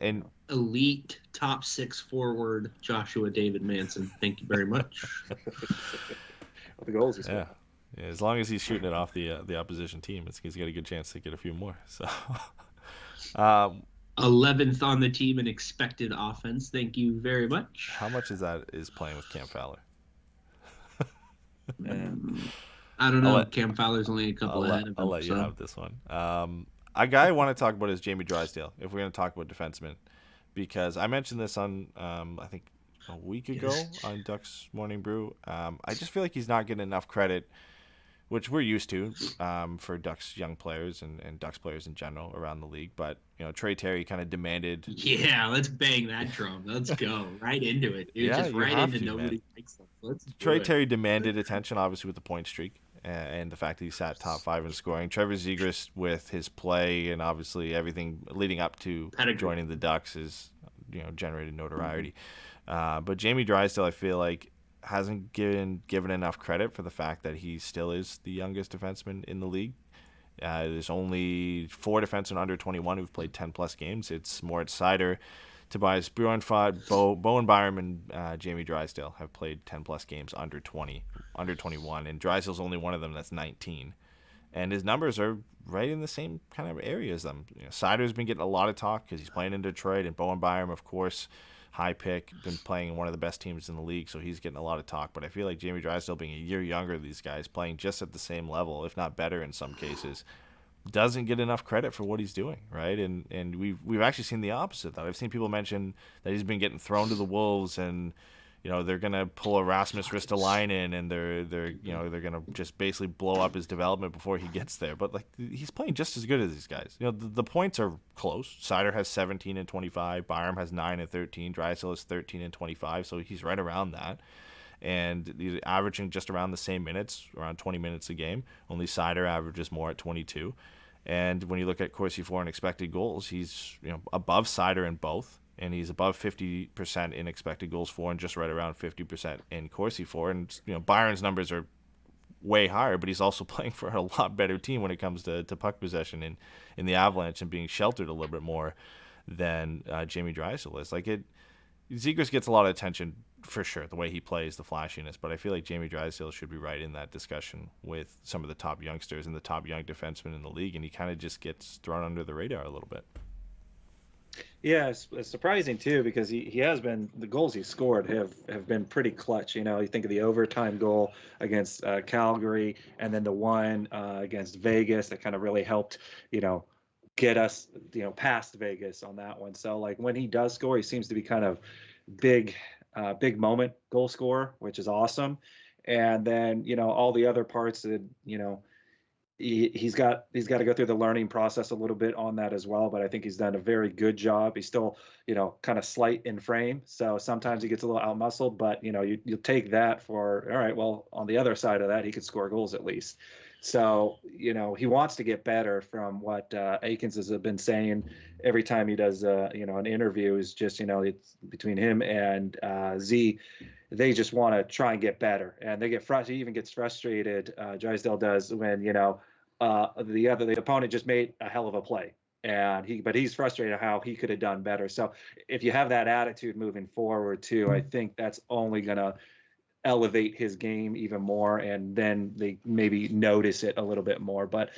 And elite top 6 forward Joshua David Manson. Thank you very much. The goals he's yeah, as long as he's shooting it off the opposition team, he's got a good chance to get a few more. So 11th on the team in expected offense. Thank you very much. How much is playing with Cam Fowler? I don't know. Cam Fowler's only a couple ahead of him. I'll let you have this one. A guy I want to talk about is Jamie Drysdale, if we're going to talk about defensemen, because I mentioned this on, I think, a week ago on Ducks Morning Brew. I just feel like he's not getting enough credit, which we're used to for Ducks young players and Ducks players in general around the league. But, Trey Terry kind of demanded. Yeah, let's bang that drum. Let's go right into it, dude. Yeah, just right into nobody likes them. Let's do Trey it. Terry demanded attention, obviously, with the point streak. And the fact that he sat top 5 in scoring. Trevor Zegras, with his play and obviously everything leading up to joining the Ducks, is generated notoriety. But Jamie Drysdale, I feel like, hasn't given enough credit for the fact that he still is the youngest defenseman in the league. There's only 4 defensemen under 21 who've played 10-plus games. It's Moritz Seider, Tobias Bjornfot, Bowen Byram, and Jamie Drysdale have played 10-plus games under 21, and Drysdale's only one of them that's 19. And his numbers are right in the same kind of area as them. Seider's been getting a lot of talk because he's playing in Detroit, and Bowen Byram, of course, high pick, been playing in one of the best teams in the league, so he's getting a lot of talk. But I feel like Jamie Drysdale, being a year younger than these guys, playing just at the same level, if not better in some cases, doesn't get enough credit for what he's doing, right? And we've actually seen the opposite, though. I've seen people mention that he's been getting thrown to the wolves, and they're gonna pull a Rasmus Ristolainen, and they're gonna just basically blow up his development before he gets there. But like, he's playing just as good as these guys. The points are close. Seider has 17 and 25. Byram has 9 and 13. Drysdale has 13 and 25. So he's right around that. And he's averaging just around the same minutes, around 20 minutes a game. Only Seider averages more at 22. And when you look at Corsi for and expected goals, he's above Seider in both. And he's above 50% in expected goals for and just right around 50% in Corsi for. And Byron's numbers are way higher, but he's also playing for a lot better team when it comes to puck possession in the Avalanche, and being sheltered a little bit more than Jamie Drysdale is. Zegras gets a lot of attention for sure, the way he plays, the flashiness, but I feel like Jamie Drysdale should be right in that discussion with some of the top youngsters and the top young defensemen in the league, and he kind of just gets thrown under the radar a little bit. Yeah, it's surprising too, because he has been, the goals he scored have been pretty clutch. You think of the overtime goal against Calgary, and then the one against Vegas that kind of really helped get us past Vegas on that one. So like, when he does score, he seems to be kind of big moment goal scorer, which is awesome. And then all the other parts that he's got to go through the learning process a little bit on that as well, but I think he's done a very good job. He's still, kind of slight in frame, so sometimes he gets a little outmuscled, but you'll take that for, all right, well, on the other side of that, he could score goals at least. So, he wants to get better, from what Aikens has been saying every time he does, an interview, is just, it's between him and Z. They just want to try and get better, and they get frustrated. He even gets frustrated. Drysdale does, when the opponent just made a hell of a play, and he's frustrated how he could have done better. So if you have that attitude moving forward too, I think that's only gonna elevate his game even more, and then they maybe notice it a little bit more. But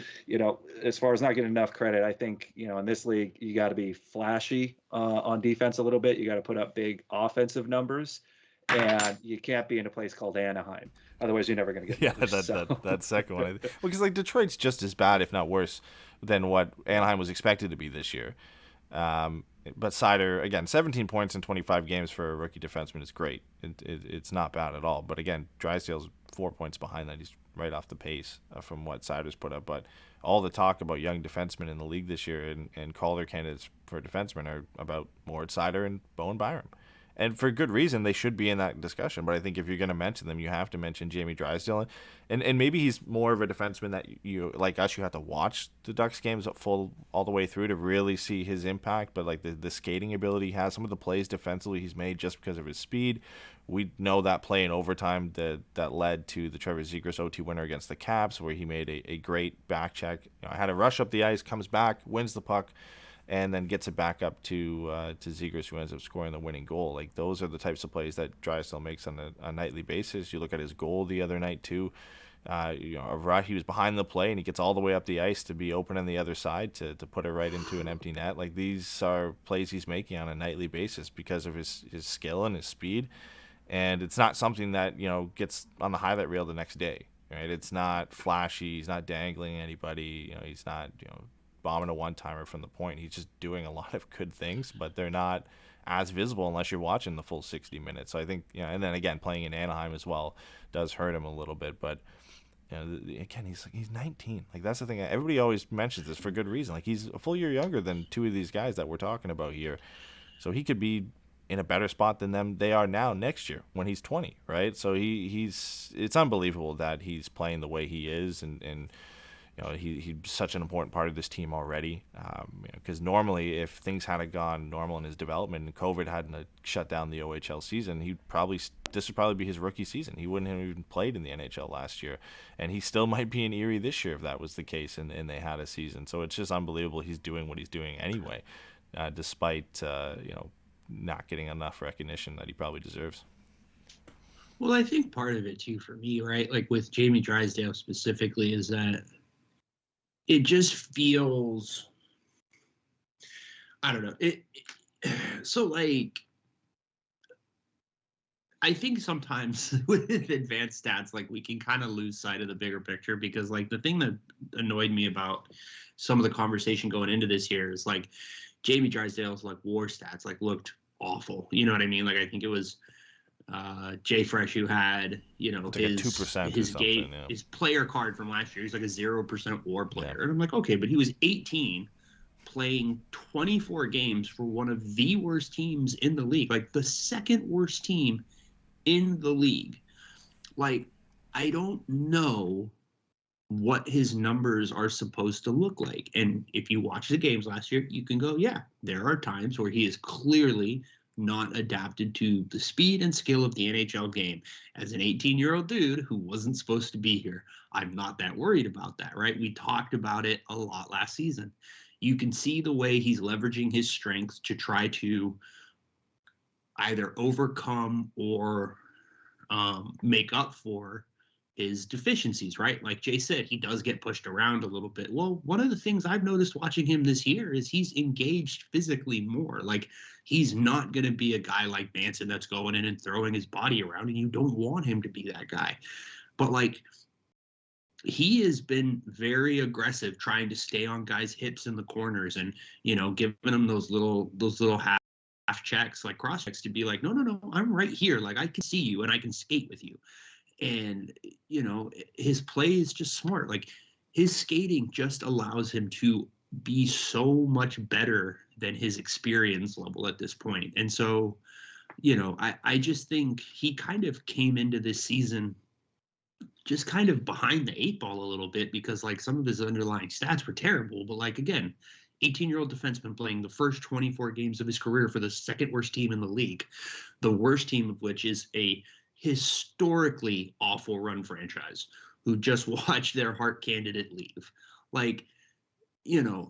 as far as not getting enough credit, I think in this league you got to be flashy on defense a little bit. You got to put up big offensive numbers. And you can't be in a place called Anaheim. Otherwise, you're never going to get numbers. That second one. Because Detroit's just as bad, if not worse, than what Anaheim was expected to be this year. But Seider, again, 17 points in 25 games for a rookie defenseman is great. It's not bad at all. But again, Drysdale's 4 points behind that. He's right off the pace from what Seider's put up. But all the talk about young defensemen in the league this year and Calder candidates for defensemen are about Moritz Seider and Bowen Byram. And for good reason, they should be in that discussion. But I think if you're going to mention them, you have to mention Jamie Drysdale. And maybe he's more of a defenseman that you, like us, you have to watch the Ducks games full all the way through to really see his impact. But like the skating ability he has, some of the plays defensively he's made just because of his speed. We know that play in overtime that led to the Trevor Zegras OT winner against the Caps, where he made a great back check. Had a rush up the ice, comes back, wins the puck, and then gets it back up to Zegras, who ends up scoring the winning goal. Like, those are the types of plays that Drysdale makes on a nightly basis. You look at his goal the other night too. He was behind the play, and he gets all the way up the ice to be open on the other side to put it right into an empty net. Like, these are plays he's making on a nightly basis because of his skill and his speed. And it's not something that gets on the highlight reel the next day. Right? It's not flashy. He's not dangling anybody. He's not bombing a one-timer from the point. He's just doing a lot of good things, but they're not as visible unless you're watching the full 60 minutes. So I think, and then again, playing in Anaheim as well does hurt him a little bit. But again, he's 19. Like, that's the thing. Everybody always mentions this for good reason. Like, he's a full year younger than two of these guys that we're talking about here. So he could be in a better spot than they are now next year when he's 20, right? So it's unbelievable that he's playing the way he is, and he's such an important part of this team already. Because normally, if things hadn't gone normal in his development and COVID hadn't shut down the OHL season, this would probably be his rookie season. He wouldn't have even played in the NHL last year, and he still might be in Erie this year if that was the case and they had a season. So it's just unbelievable he's doing what he's doing anyway, despite not getting enough recognition that he probably deserves. Well, I think part of it too for me, right, like with Jamie Drysdale specifically, is that it just feels, I don't know. So like, I think sometimes with advanced stats, like we can kind of lose sight of the bigger picture, because like the thing that annoyed me about some of the conversation going into this year is like Jamie Drysdale's like WAR stats like looked awful. You know what I mean? Like I think it was Jay Fresh who had, like his 2% his game, his player card from last year. He's like a 0% WAR player. Yeah. And I'm like, okay, but he was 18 playing 24 games for one of the worst teams in the league, like the second worst team in the league. Like, I don't know what his numbers are supposed to look like. And if you watch the games last year, you can go, yeah, there are times where he is clearly not adapted to the speed and skill of the NHL game. As an 18-year-old dude who wasn't supposed to be here, I'm not that worried about that, right? We talked about it a lot last season. You can see the way he's leveraging his strengths to try to either overcome or make up for his deficiencies, right? Like Jay said, he does get pushed around a little bit. Well, one of the things I've noticed watching him this year is he's engaged physically more. Like he's not going to be a guy like Manson that's going in and throwing his body around, and you don't want him to be that guy. But like he has been very aggressive trying to stay on guys' hips in the corners and, giving them those little half checks, like cross checks, to be like, no, I'm right here. Like I can see you and I can skate with you. And, his play is just smart. Like his skating just allows him to be so much better than his experience level at this point. And so, I just think he kind of came into this season just kind of behind the eight ball a little bit, because like some of his underlying stats were terrible. But like, again, 18-year-old defenseman playing the first 24 games of his career for the second worst team in the league, the worst team of which is a historically awful run franchise who just watched their Hart candidate leave. Like,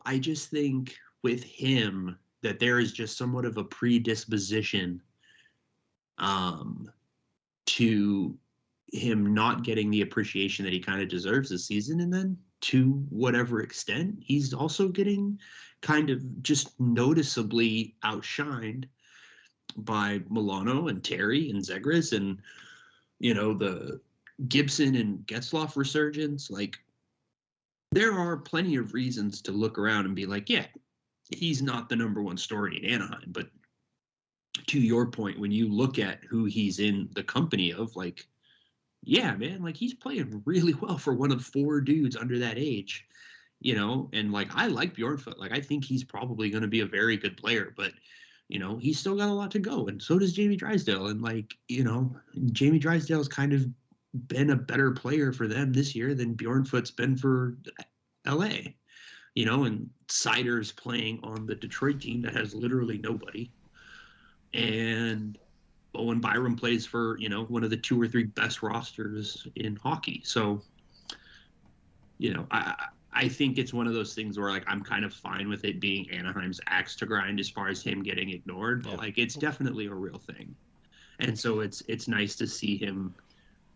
I just think with him that there is just somewhat of a predisposition to him not getting the appreciation that he kind of deserves this season. And then to whatever extent, he's also getting kind of just noticeably outshined by Milano and Terry and Zegras and, the Gibson and Getzlaf resurgence. Like, there are plenty of reasons to look around and be like, yeah, he's not the number one story in Anaheim. But to your point, when you look at who he's in the company of, like, yeah, man, like he's playing really well for one of four dudes under that age, and like, I like Bjornfoot. Like, I think he's probably going to be a very good player, but he's still got a lot to go. And so does Jamie Drysdale. And like, Jamie Drysdale's kind of been a better player for them this year than Bjornfoot's been for LA, and Sider's playing on the Detroit team that has literally nobody. And Owen Byram plays for, one of the two or three best rosters in hockey. So, I think it's one of those things where, like, I'm kind of fine with it being Anaheim's axe to grind as far as him getting ignored, but like, it's definitely a real thing. And so it's nice to see him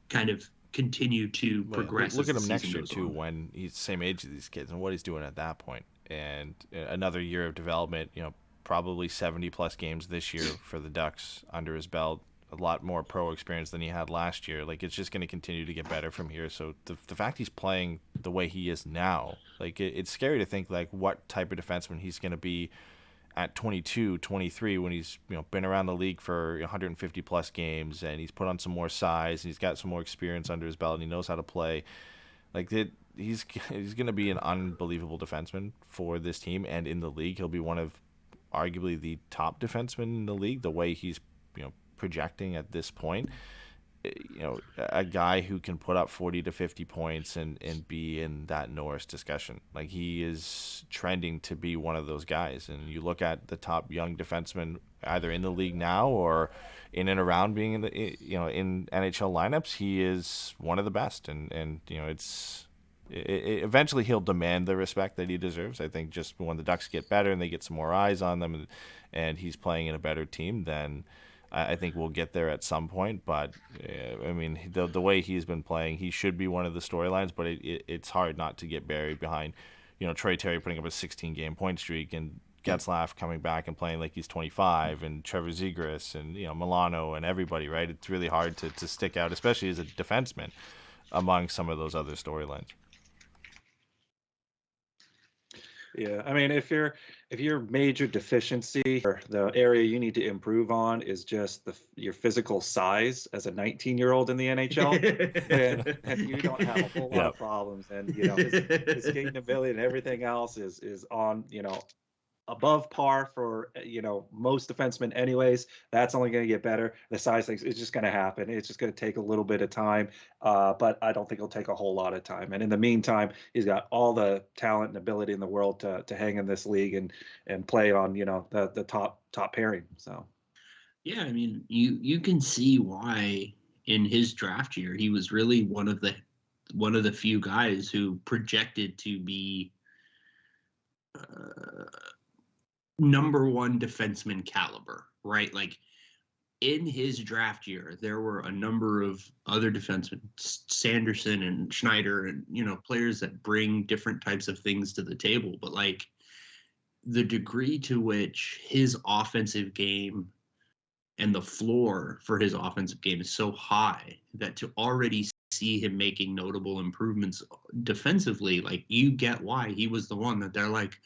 kind of continue to progress. Look at him next year too, when he's the same age as these kids and what he's doing at that point. And another year of development, probably 70 plus games this year for the Ducks under his belt, a lot more pro experience than he had last year. Like, it's just going to continue to get better from here. So the fact he's playing the way he is now, like, it's scary to think like what type of defenseman he's going to be at 22, 23, when he's been around the league for 150 plus games and he's put on some more size and he's got some more experience under his belt and he knows how to play. Like, he's going to be an unbelievable defenseman for this team and in the league. He'll be one of arguably the top defensemen in the league, the way he's projecting at this point. a guy who can put up 40 to 50 points and be in that Norris discussion. Like, he is trending to be one of those guys. And you look at the top young defensemen either in the league now or in and around being in the in NHL lineups, he is one of the best. And eventually he'll demand the respect that he deserves. I think just when the Ducks get better and they get some more eyes on them, and he's playing in a better team, then I think we'll get there at some point. But I mean, the way he's been playing, he should be one of the storylines. But it's hard not to get buried behind, Troy Terry putting up a 16-game point streak, and Getzlaf coming back and playing like he's 25, and Trevor Zegras and Milano and everybody. Right? It's really hard to stick out, especially as a defenseman, among some of those other storylines. Yeah, I mean, if your major deficiency or the area you need to improve on is just your physical size as a 19-year-old in the NHL, then you don't have a whole lot of problems. And his skating ability and everything else is on above par for most defensemen anyways. That's only going to get better. The size thing is just going to happen. It's just going to take a little bit of time, but I don't think it'll take a whole lot of time. And in the meantime, he's got all the talent and ability in the world to hang in this league and play on the top pairing. So yeah, I mean, you can see why in his draft year he was really one of the few guys who projected to be number one defenseman caliber, right? Like, in his draft year, there were a number of other defensemen, Sanderson and Schneider, and players that bring different types of things to the table. But like, the degree to which his offensive game and the floor for his offensive game is so high that to already see him making notable improvements defensively, like, you get why he was the one that they're like,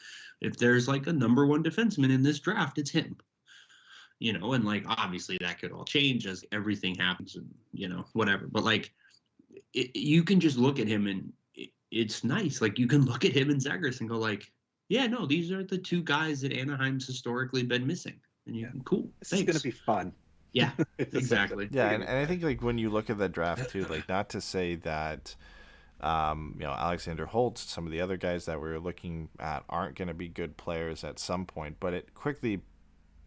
if there's like a number one defenseman in this draft, it's him. And like, obviously that could all change as everything happens and whatever. But like, you can just look at him and it's nice. Like, you can look at him and Zegras and go like, yeah, no, these are the two guys that Anaheim's historically been missing. And cool. This is going to be fun. Yeah, exactly. Yeah, and I think like when you look at the draft too, like, not to say that Alexander Holtz, some of the other guys that we're looking at aren't going to be good players at some point, but it quickly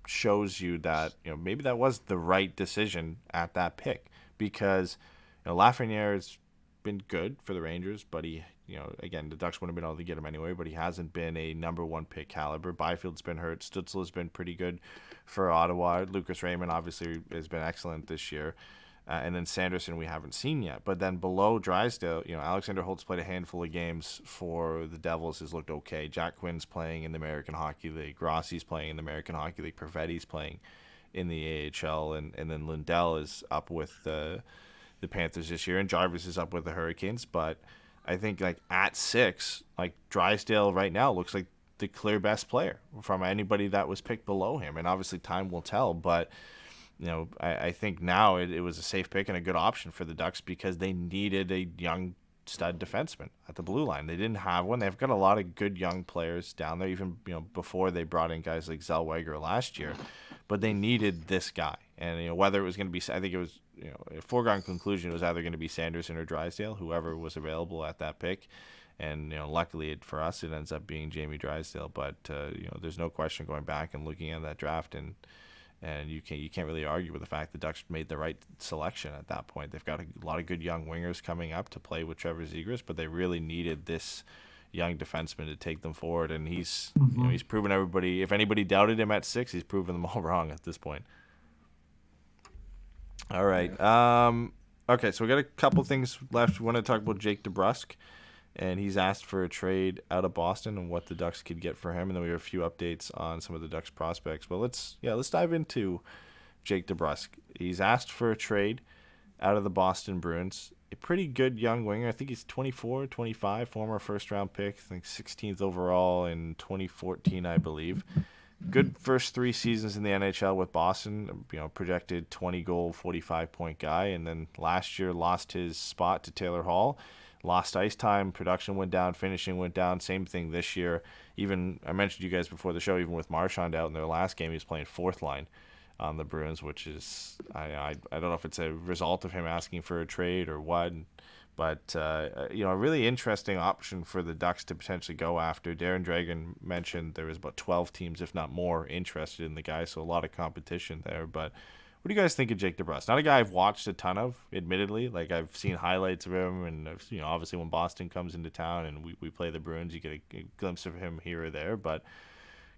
shows you that maybe that was the right decision at that pick, because Lafreniere's been good for the Rangers, but he again, the Ducks wouldn't have been able to get him anyway, but he hasn't been a number one pick caliber. Byfield's been hurt. Stützle has been pretty good for Ottawa. Lucas Raymond obviously has been excellent this year. And then Sanderson we haven't seen yet. But then below Drysdale, Alexander Holtz played a handful of games for the Devils, has looked okay. Jack Quinn's playing in the American Hockey League. Rossi's playing in the American Hockey League. Perfetti's playing in the AHL. And then Lindell is up with the Panthers this year. And Jarvis is up with the Hurricanes. But I think like at 6, like, Drysdale right now looks like the clear best player from anybody that was picked below him. And obviously time will tell, but I think now it was a safe pick and a good option for the Ducks because they needed a young stud defenseman at the blue line. They didn't have one. They've got a lot of good young players down there, even before they brought in guys like Zellweger last year. But they needed this guy, and whether it was going to be, I think it was a foregone conclusion it was either going to be Sanderson or Drysdale, whoever was available at that pick. And luckily for us, it ends up being Jamie Drysdale. But there's no question going back and looking at that draft and you can't really argue with the fact the Ducks made the right selection at that point. They've got a lot of good young wingers coming up to play with Trevor Zegras, but they really needed this young defenseman to take them forward. And he's he's proven everybody. If anybody doubted him at 6, he's proven them all wrong at this point. All right. Okay, so we got a couple things left. We want to talk about Jake Debrusk. And he's asked for a trade out of Boston and what the Ducks could get for him. And then we have a few updates on some of the Ducks prospects. But let's dive into Jake Debrusk. He's asked for a trade out of the Boston Bruins. A pretty good young winger. I think he's 24, 25, former first-round pick. I think 16th overall in 2014, I believe. Good first 3 seasons in the NHL with Boston. Projected 20-goal, 45-point guy. And then last year lost his spot to Taylor Hall. Lost ice time, production went down, finishing went down. Same thing this year. Even I mentioned you guys before the show, even with Marchand out in their last game, he was playing 4th line on the Bruins, which is I don't know if it's a result of him asking for a trade or what, but a really interesting option for the Ducks to potentially go after. Darren Dragon mentioned there was about 12 teams, if not more, interested in the guy, so a lot of competition there. But what do you guys think of Jake Debrusk? Not a guy I've watched a ton of, admittedly. Like, I've seen highlights of him, and obviously when Boston comes into town and we play the Bruins, you get a glimpse of him here or there. But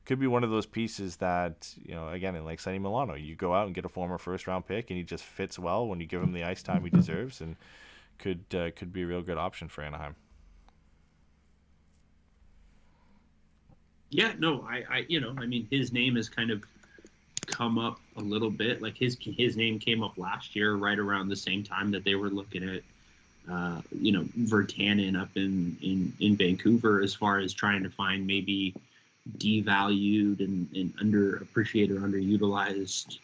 could be one of those pieces that, again, in like Sonny Milano, you go out and get a former first-round pick, and he just fits well when you give him the ice time he deserves, and could be a real good option for Anaheim. Yeah, no, I mean, his name has kind of come up a little bit. Like his name came up last year, right around the same time that they were looking at, Virtanen up in Vancouver, as far as trying to find maybe devalued and underappreciated or underutilized,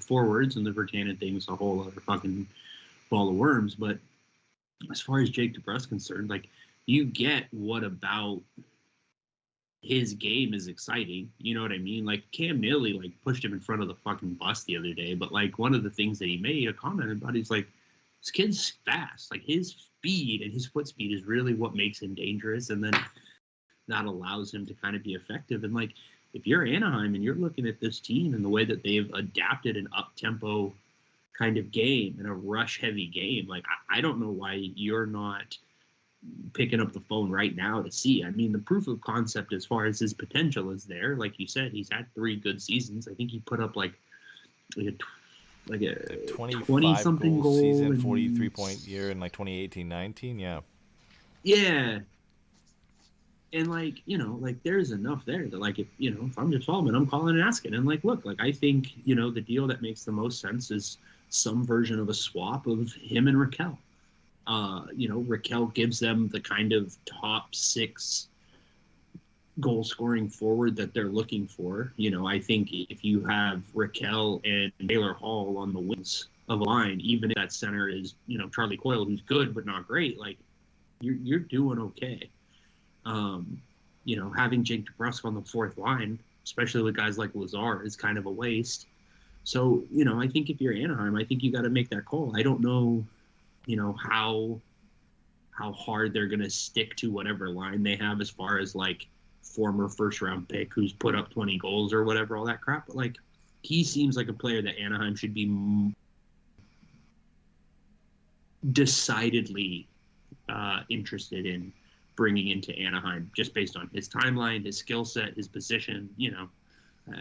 forwards, and the Virtanen thing's a whole other fucking ball of worms. But as far as Jake Debrusk is concerned, like, you get what about his game is exciting. You know what I mean? Like, Cam Neely, like, pushed him in front of the fucking bus the other day. But, like, one of the things that he made a comment about, he's like, this kid's fast. Like, his speed and his foot speed is really what makes him dangerous. And then that allows him to kind of be effective. And, like, if you're Anaheim and you're looking at this team and the way that they've adapted an up-tempo kind of game and a rush-heavy game, like, I don't know why you're not picking up the phone right now to see. I mean, the proof of concept as far as his potential is there. Like you said, he's had 3 good seasons. I think he put up like a 20-something goal season, 43-point year in like 2018-19. Yeah. And like, there's enough there that, like, if I'm just Solomon, I'm calling and asking. And like, look, like, I think, the deal that makes the most sense is some version of a swap of him and Raquel. Raquel gives them the kind of top 6 goal scoring forward that they're looking for. I think if you have Raquel and Taylor Hall on the wings of a line, even if that center is, Charlie Coyle, who's good but not great, like, you're doing okay. Having Jake Debrusk on the 4th line, especially with guys like Lazar, is kind of a waste. So, I think if you're Anaheim, I think you got to make that call. I don't know, how hard they're going to stick to whatever line they have as far as, like, former first-round pick who's put up 20 goals or whatever, all that crap. But, like, he seems like a player that Anaheim should be decidedly interested in bringing into Anaheim, just based on his timeline, his skill set, his position.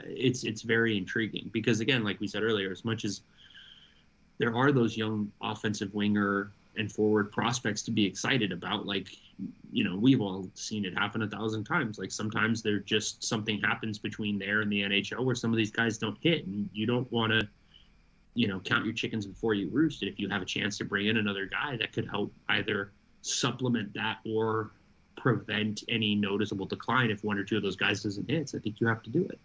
It's very intriguing because, again, like we said earlier, as much as there are those young offensive winger and forward prospects to be excited about, like, we've all seen it happen 1,000 times. Like, sometimes there just something happens between there and the NHL where some of these guys don't hit, and you don't want to, count your chickens before you roost. And if you have a chance to bring in another guy that could help either supplement that or prevent any noticeable decline if 1 or 2 of those guys doesn't hit, I think you have to do it.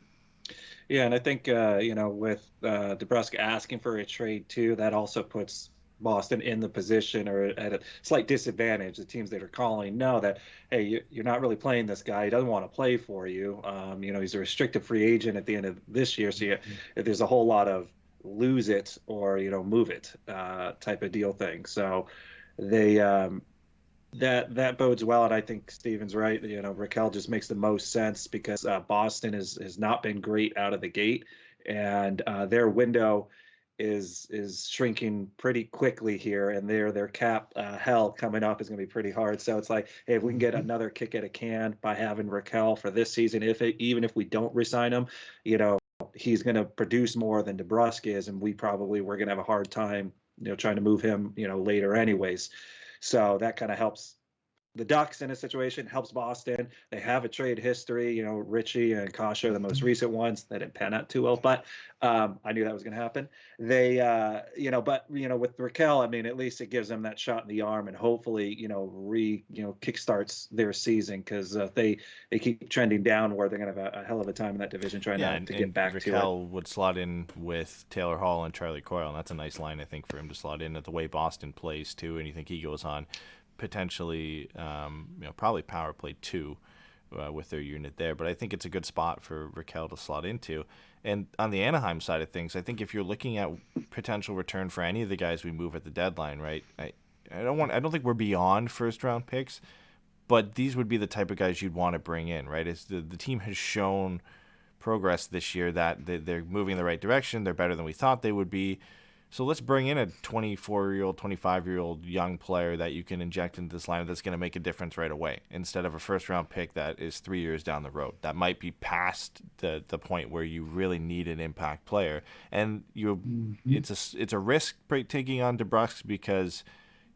Yeah, and I think, with Debrusk asking for a trade too, that also puts Boston in the position or at a slight disadvantage. The teams that are calling know that, hey, you're not really playing this guy. He doesn't want to play for you. He's a restricted free agent at the end of this year. So there's a whole lot of lose it or, move it type of deal thing. So they that bodes well. And I think Steven's right. Raquel just makes the most sense because Boston has not been great out of the gate, and their window is shrinking pretty quickly here, and their cap hell coming up is going to be pretty hard. So it's like, hey, if we can get another kick at a can by having Raquel for this season, even if we don't resign him, he's going to produce more than Debrusk is, and we're going to have a hard time, trying to move him, later anyways. So that kind of helps the Ducks in a situation, helps Boston. They have a trade history. Richie and Kasha are the most recent ones. That didn't pan out too well, but I knew that was going to happen. They, with Raquel, I mean, at least it gives them that shot in the arm, and hopefully, kickstarts their season, because if they keep trending downward, they're going to have a hell of a time in that division trying to get back to it. Raquel would slot in with Taylor Hall and Charlie Coyle, and that's a nice line, I think, for him to slot in at the way Boston plays too. And you think he goes on potentially, probably power play 2 with their unit there. But I think it's a good spot for Raquel to slot into. And on the Anaheim side of things, I think if you're looking at potential return for any of the guys we move at the deadline, right? I don't think we're beyond first round picks, but these would be the type of guys you'd want to bring in, right? It's the team has shown progress this year that they're moving in the right direction. They're better than we thought they would be. So let's bring in a 24-year-old, 25-year-old young player that you can inject into this lineup that's going to make a difference right away, instead of a first-round pick that is 3 years down the road. That might be past the point where you really need an impact player, and it's a risk taking on Debrosk because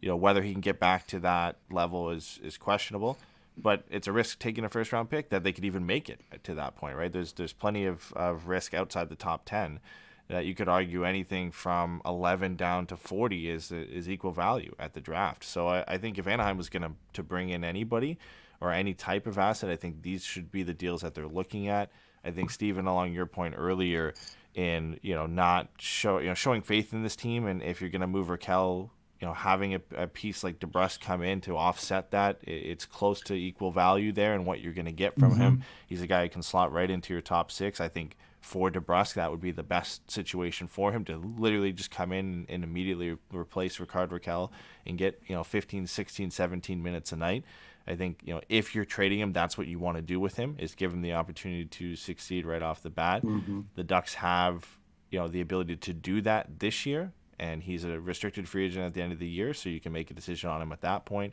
whether he can get back to that level is questionable. But it's a risk taking a first-round pick that they could even make it to that point, right? There's plenty of risk outside the top 10. That you could argue anything from 11 down to 40 is equal value at the draft. So I think if Anaheim was going to bring in anybody or any type of asset, I think these should be the deals that they're looking at. I think, Steven, along your point earlier in not showing faith in this team, and if you're going to move Raquel, having a piece like Debrusk come in to offset that, it's close to equal value there and what you're going to get from him. He's a guy who can slot right into your top 6. I think for Debrusk, that would be the best situation for him, to literally just come in and immediately replace Rickard Raquel and get 15, 16, 17 minutes a night. I think if you're trading him, that's what you want to do with him, is give him the opportunity to succeed right off the bat. The Ducks have the ability to do that this year, and he's a restricted free agent at the end of the year, so you can make a decision on him at that point.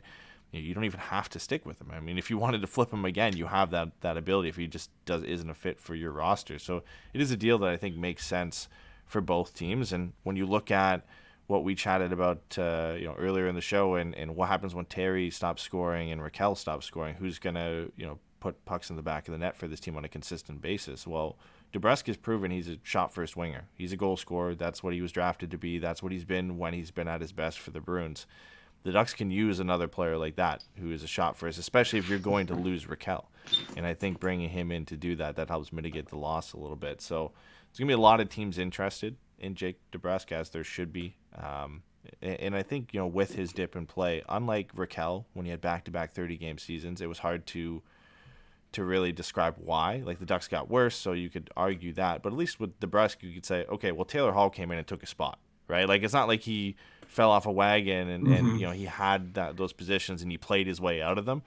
You don't even have to stick with him. I mean, if you wanted to flip him again, you have that ability if he just isn't a fit for your roster. So it is a deal that I think makes sense for both teams. And when you look at what we chatted about earlier in the show and what happens when Terry stops scoring and Raquel stops scoring, who's going to put pucks in the back of the net for this team on a consistent basis? Well, Debrusk has proven he's a shot-first winger. He's a goal scorer. That's what he was drafted to be. That's what he's been when he's been at his best for the Bruins. The Ducks can use another player like that who is a shot first, especially if you're going to lose Raquel. And I think bringing him in to do that helps mitigate the loss a little bit. So there's going to be a lot of teams interested in Jake Debrusk, as there should be. And I think, with his dip in play, unlike Raquel, when he had back-to-back 30-game seasons, it was hard to really describe why. Like, the Ducks got worse, so you could argue that. But at least with Debrusk, you could say, okay, well, Taylor Hall came in and took a spot, right? Like, it's not like he fell off a wagon and he had those positions and he played his way out of them.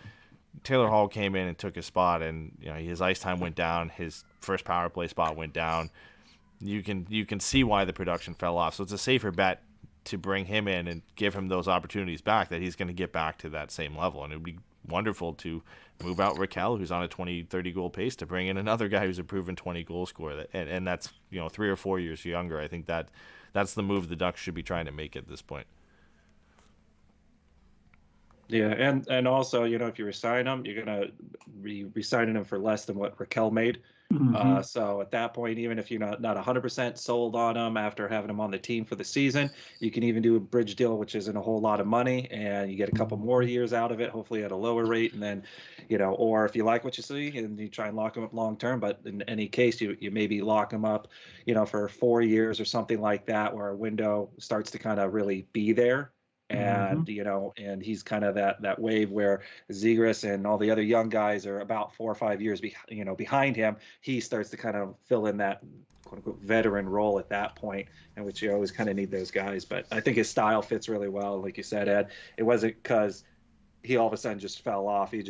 Taylor Hall came in and took his spot, and his ice time went down. His first power play spot went down. You can see why the production fell off. So it's a safer bet to bring him in and give him those opportunities back, that he's going to get back to that same level. And it would be wonderful to move out Raquel, who's on a 20-30 goal pace, to bring in another guy who's a proven 20 goal scorer, and that's 3 or 4 years younger. I think that's the move the Ducks should be trying to make at this point. Yeah, and also, if you resign him, you're gonna be resigning him for less than what Raquel made. So at that point, even if you're not 100% sold on him after having him on the team for the season, you can even do a bridge deal, which isn't a whole lot of money, and you get a couple more years out of it, hopefully at a lower rate. And then, or if you like what you see, and you try and lock him up long term. But in any case, you maybe lock him up, for 4 years or something like that, where a window starts to kind of really be there. And and he's kind of that wave where Zegras and all the other young guys are about 4 or 5 years behind him. He starts to kind of fill in that quote unquote veteran role at that point, in which you always kind of need those guys. But I think his style fits really well, like you said, Ed. It wasn't because he all of a sudden just fell off. They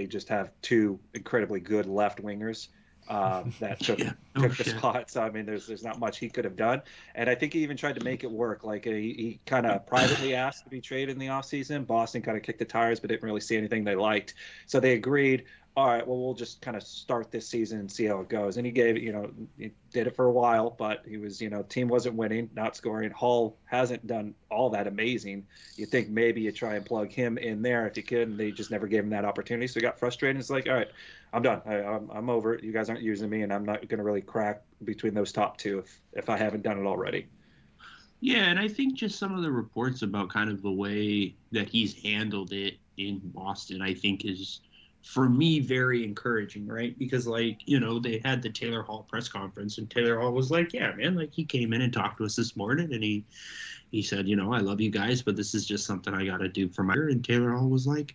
just have two incredibly good left wingers that took the spot. So I mean, there's not much he could have done, and I think he even tried to make it work. Like he kind of privately asked to be traded in the offseason. Boston kind of kicked the tires, but didn't really see anything they liked, so they agreed. All right, well, we'll just kind of start this season and see how it goes. And he gave, he did it for a while, but he was, team wasn't winning, not scoring. Hall hasn't done all that amazing. You think maybe you try and plug him in there if you could, and they just never gave him that opportunity. So he got frustrated. It's like, all right, I'm done. I'm over it. You guys aren't using me, and I'm not going to really crack between those top two if I haven't done it already. Yeah, and I think just some of the reports about kind of the way that he's handled it in Boston, I think is for me, very encouraging, right? Because, like, you know, they had the Taylor Hall press conference, and Taylor Hall was like, yeah, man, like, he came in and talked to us this morning, and he said, you know, I love you guys, but this is just something I got to do for my career. And Taylor Hall was like,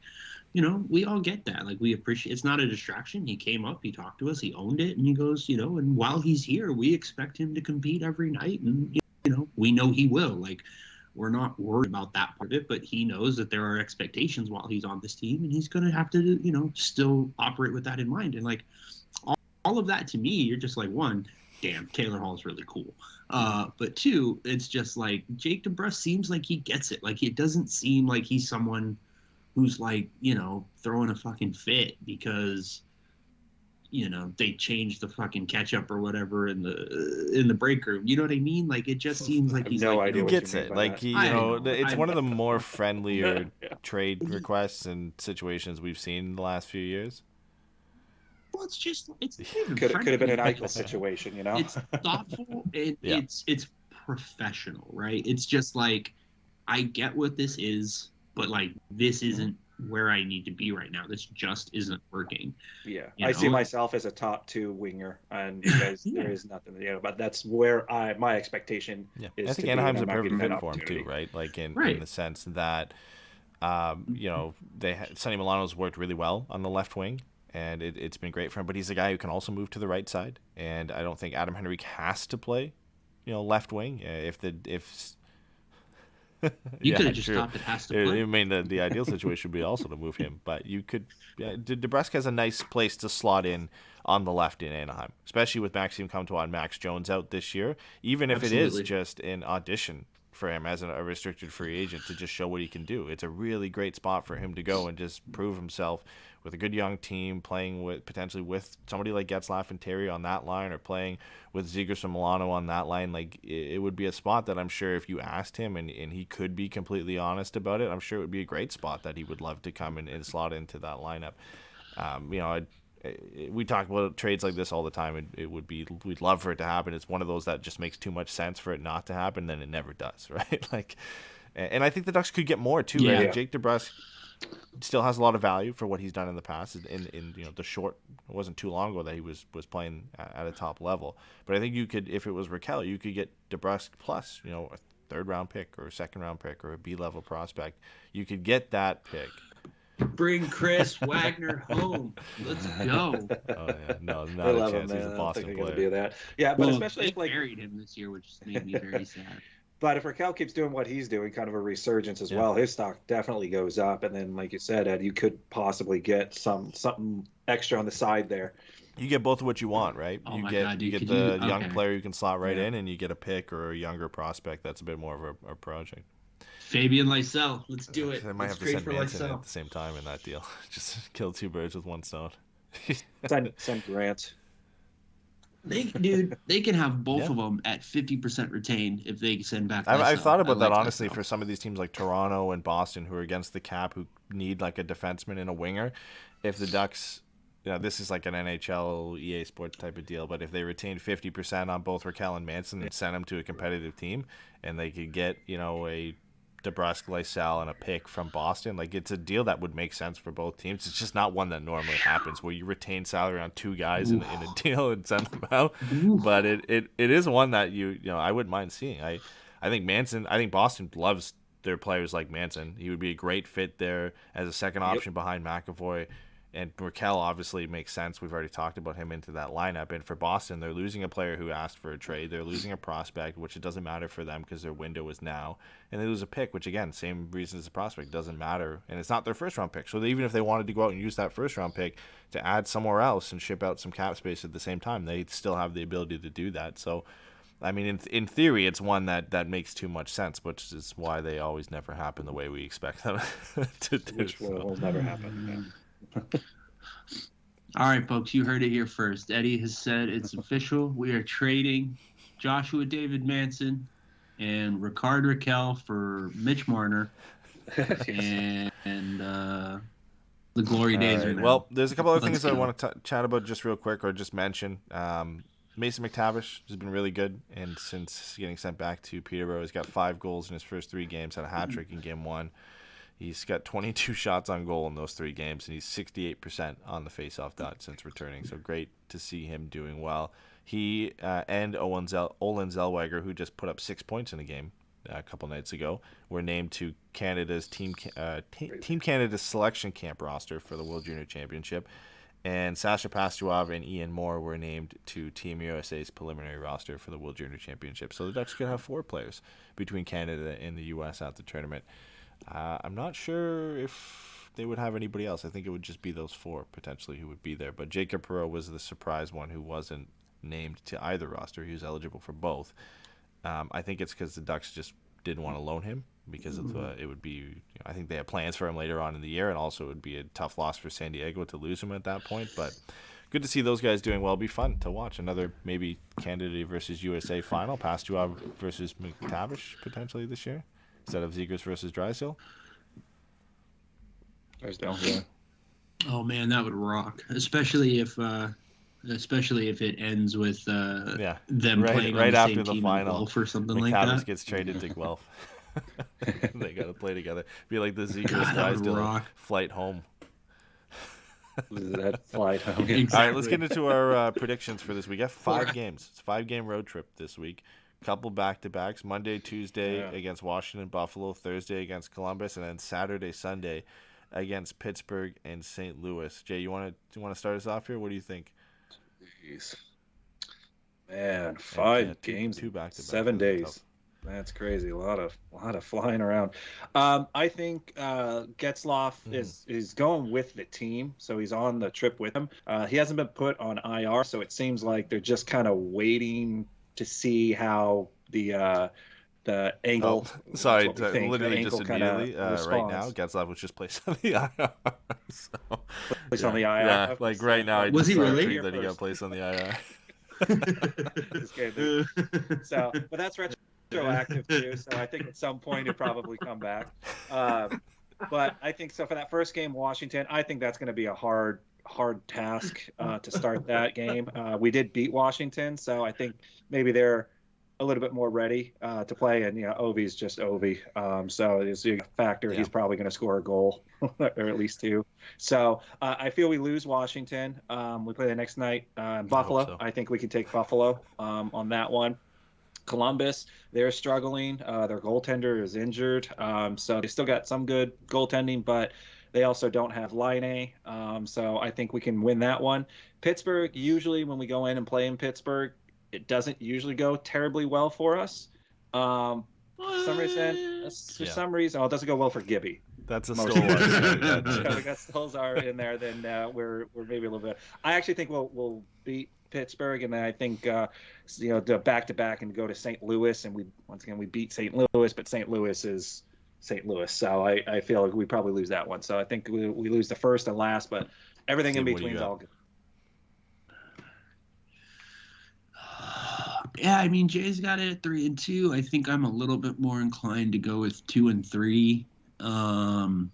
you know, we all get that. Like, we appreciate, it's not a distraction. He came up, he talked to us, he owned it, and he goes, you know, and while he's here, we expect him to compete every night. And, you know, we know he will. Like, we're not worried about that part of it, but he knows that there are expectations while he's on this team, and he's going to have to, you know, still operate with that in mind. And, like, all of that to me, you're just like, one, damn, Taylor Hall's really cool. But two, it's just like Jake Debrusk seems like he gets it. Like, it doesn't seem like he's someone who's, like, you know, throwing a fucking fit because, you know, they changed the fucking ketchup or whatever in the break room. You know what I mean? Like, it just seems like he's no like, idea He what gets you mean it. by Like, that. you I know, know. it's I one of the know. more friendlier trade requests and situations we've seen in the last few years. well, it's just, it's not even Could have been an friendly. Eichel situation, you know? It's thoughtful and Yeah. it's professional, right? It's just like, I get what this is, but, like, this isn't where I need to be right now. This just isn't working. Yeah, You I see know? myself as a top 2 winger, and you guys, Yeah. there is nothing, you know. But that's where my expectation Yeah, is. I think to Anaheim's be, a and I'm not perfect given fit that for him too, opportunity. right? Like in Right. the sense that, you know, Sonny Milano's worked really well on the left wing, and it's been great for him. But he's a guy who can also move to the right side, and I don't think Adam Henrique has to play, you know, left wing. You Yeah, could have just true. stopped it has to play. I mean, the ideal situation would be also to move him, but you could. Yeah, Debrosk has a nice place to slot in on the left in Anaheim, especially with Maxime Comtois and Max Jones out this year. Even if it Absolutely. is just an audition for him as a restricted free agent to just show what he can do, it's a really great spot for him to go and just prove himself with a good young team, playing with potentially with somebody like Getzlaff and Terry on that line, or playing with Zegras and Milano on that line. Like, it would be a spot that I'm sure if you asked him and he could be completely honest about it, I'm sure it would be a great spot that he would love to come and slot into that lineup. You know, we talk about trades like this all the time. We'd love for it to happen. It's one of those that just makes too much sense for it not to happen, then it never does, right? Like, and I think the Ducks could get more too. Yeah. Right? Jake Debrusk still has a lot of value for what he's done in the past. In you know, the short, it wasn't too long ago that he was playing at a top level. But I think you could, if it was Raquel, you could get Debrusk plus, you know, a third-round pick or a second-round pick or a B-level prospect. You could get that pick. Bring Chris Wagner home. Let's go. Oh yeah, no, I not a love chance. him, He's man. a I don't Boston think they're gonna player. do that. Yeah, but Well, especially they if, like, buried him this year, which made me very sad. but if Raquel keeps doing what he's doing, kind of a resurgence as Yeah. well, his stock definitely goes up. And then, like you said, Ed, you could possibly get something extra on the side there. You get both of what you want, right? Oh you my get God, you dude, get could the you- young okay. player you can slot right Yeah. in, and you get a pick or a younger prospect that's a bit more of a project. Fabian Lysell. Let's do it. They might Let's have to send trade for Manson Lysell. at the same time in that deal. Just kill two birds with one stone. Send Grant. They can have both Yeah. of them at 50% retained if they send back. I've Lysell. thought about I that like honestly Lysell. for some of these teams like Toronto and Boston who are against the cap, who need like a defenseman and a winger. If the Ducks, you know, this is like an NHL EA Sports type of deal, but if they retain 50% on both Raquel and Manson and send them to a competitive team, and they could get, you know, a Debrusk, Lysell, and a pick from Boston, like, it's a deal that would make sense for both teams. It's just not one that normally happens where you retain salary on two guys in a deal and send them out. But it is one that you know I wouldn't mind seeing. I think Boston loves their players like Manson. He would be a great fit there as a second option behind McAvoy. And Raquel obviously makes sense. We've already talked about him into that lineup. And for Boston, they're losing a player who asked for a trade. They're losing a prospect, which it doesn't matter for them because their window is now. And they lose a pick, which, again, same reason as the prospect, doesn't matter. And it's not their first-round pick. So even if they wanted to go out and use that first-round pick to add somewhere else and ship out some cap space at the same time, they still have the ability to do that. So, I mean, in theory, it's one that makes too much sense, which is why they always never happen the way we expect them to do. Which will never happen. All right, folks, you heard it here first. Eddy has said it's official. We are trading Joshua David Manson and Ricard Raquel for Mitch Marner, and the glory days All are right. now. Well, there's a couple other Let's things I go. want to chat about just real quick, or just mention. Mason Mctavish has been really good, and since getting sent back to Peterborough, he's got 5 goals in his first 3 games, had a hat trick in game 1. He's got 22 shots on goal in those 3 games, and he's 68% on the faceoff dot since returning. So great to see him doing well. He and Olin Zellweger, who just put up 6 points in a game a couple nights ago, were named to Canada's Team Canada's selection camp roster for the World Junior Championship. And Sasha Pastuov and Ian Moore were named to Team USA's preliminary roster for the World Junior Championship. So the Ducks could have 4 players between Canada and the U.S. at the tournament. I'm not sure if they would have anybody else. I think it would just be those 4 potentially who would be there. But Jacob Perreault was the surprise one who wasn't named to either roster. He was eligible for both. I think it's because the Ducks just didn't want to loan him because of it would be. I think they had plans for him later on in the year, and also it would be a tough loss for San Diego to lose him at that point. But good to see those guys doing well. It'll be fun to watch another maybe Canada versus USA final. Pastuov versus Mctavish potentially this year, instead of Zegras versus Drysdale. Drysdale, yeah. Oh man, that would rock, especially if it ends with them playing right on the after same the team final in Guelph or something like Mctavish that. gets traded to Guelph. They got to play together. Be like the Zegras God, that would Drysdale rock. flight home. That flight home. Exactly. All right, let's get into our predictions for this week. We got 5 games. It's a 5-game road trip this week. Couple back-to-backs. Monday, Tuesday against Washington, Buffalo. Thursday against Columbus, and then Saturday, Sunday against Pittsburgh and St. Louis. Jay, you want to start us off here? What do you think? Jeez. Man, 5 games, two back-to-back. 7 days. That's crazy. A lot of flying around. I think Getzlaf is going with the team, so he's on the trip with him. He hasn't been put on IR, so it seems like they're just kind of waiting to see how the ankle. Oh, sorry, think, literally just immediately right now, responds. Getzlaf was just placed on the IR. So, Placed on the IR. Yeah, Okay, like so- right now, I Was just he saw a really? tweet that he got placed on the IR. It's good. So, but that's retroactive too. So I think at some point he'll probably come back. But I think so for that first game, Washington. I think that's going to be a hard task to start that game. We did beat Washington, so I think maybe they're a little bit more ready to play. And Ovi's just Ovi, so it's a factor. Yeah. He's probably going to score a goal or at least 2. So I feel we lose Washington. We play the next night Buffalo. so. I think we can take Buffalo on that one. Columbus, they're struggling. Their goaltender is injured, so they still got some good goaltending, but they also don't have Line. So I think we can win that one. Pittsburgh, usually when we go in and play in Pittsburgh, it doesn't usually go terribly well for us. For some reason, it doesn't go well for Gibby. That's a Most stolen. If we got Stolzar in there, then we're maybe a little bit. I actually think we'll beat Pittsburgh, and then I think the back-to-back and go to St. Louis, and we beat St. Louis, but St. Louis is St. Louis, so I feel like we probably lose that one. So I think we lose the first and last, but everything in Steve, what do between you is got? all good. Yeah, I mean Jay's got it at 3-2. I think I'm a little bit more inclined to go with 2-3. I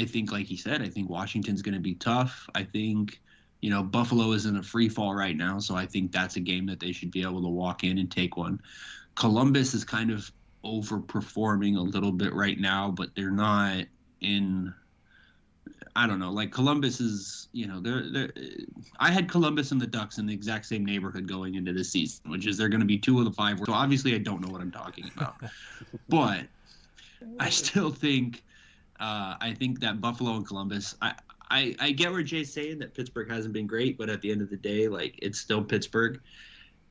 think, like he said, I think Washington's going to be tough. I think, Buffalo is in a free fall right now, so I think that's a game that they should be able to walk in and take one. Columbus is kind of overperforming a little bit right now, but they're not in. I don't know. Like Columbus is, I had Columbus and the Ducks in the exact same neighborhood going into this season, which is they're going to be 2 of the 5. So obviously I don't know what I'm talking about, but I still think, I think that Buffalo and Columbus, I get where Jay's saying that Pittsburgh hasn't been great, but at the end of the day, like it's still Pittsburgh.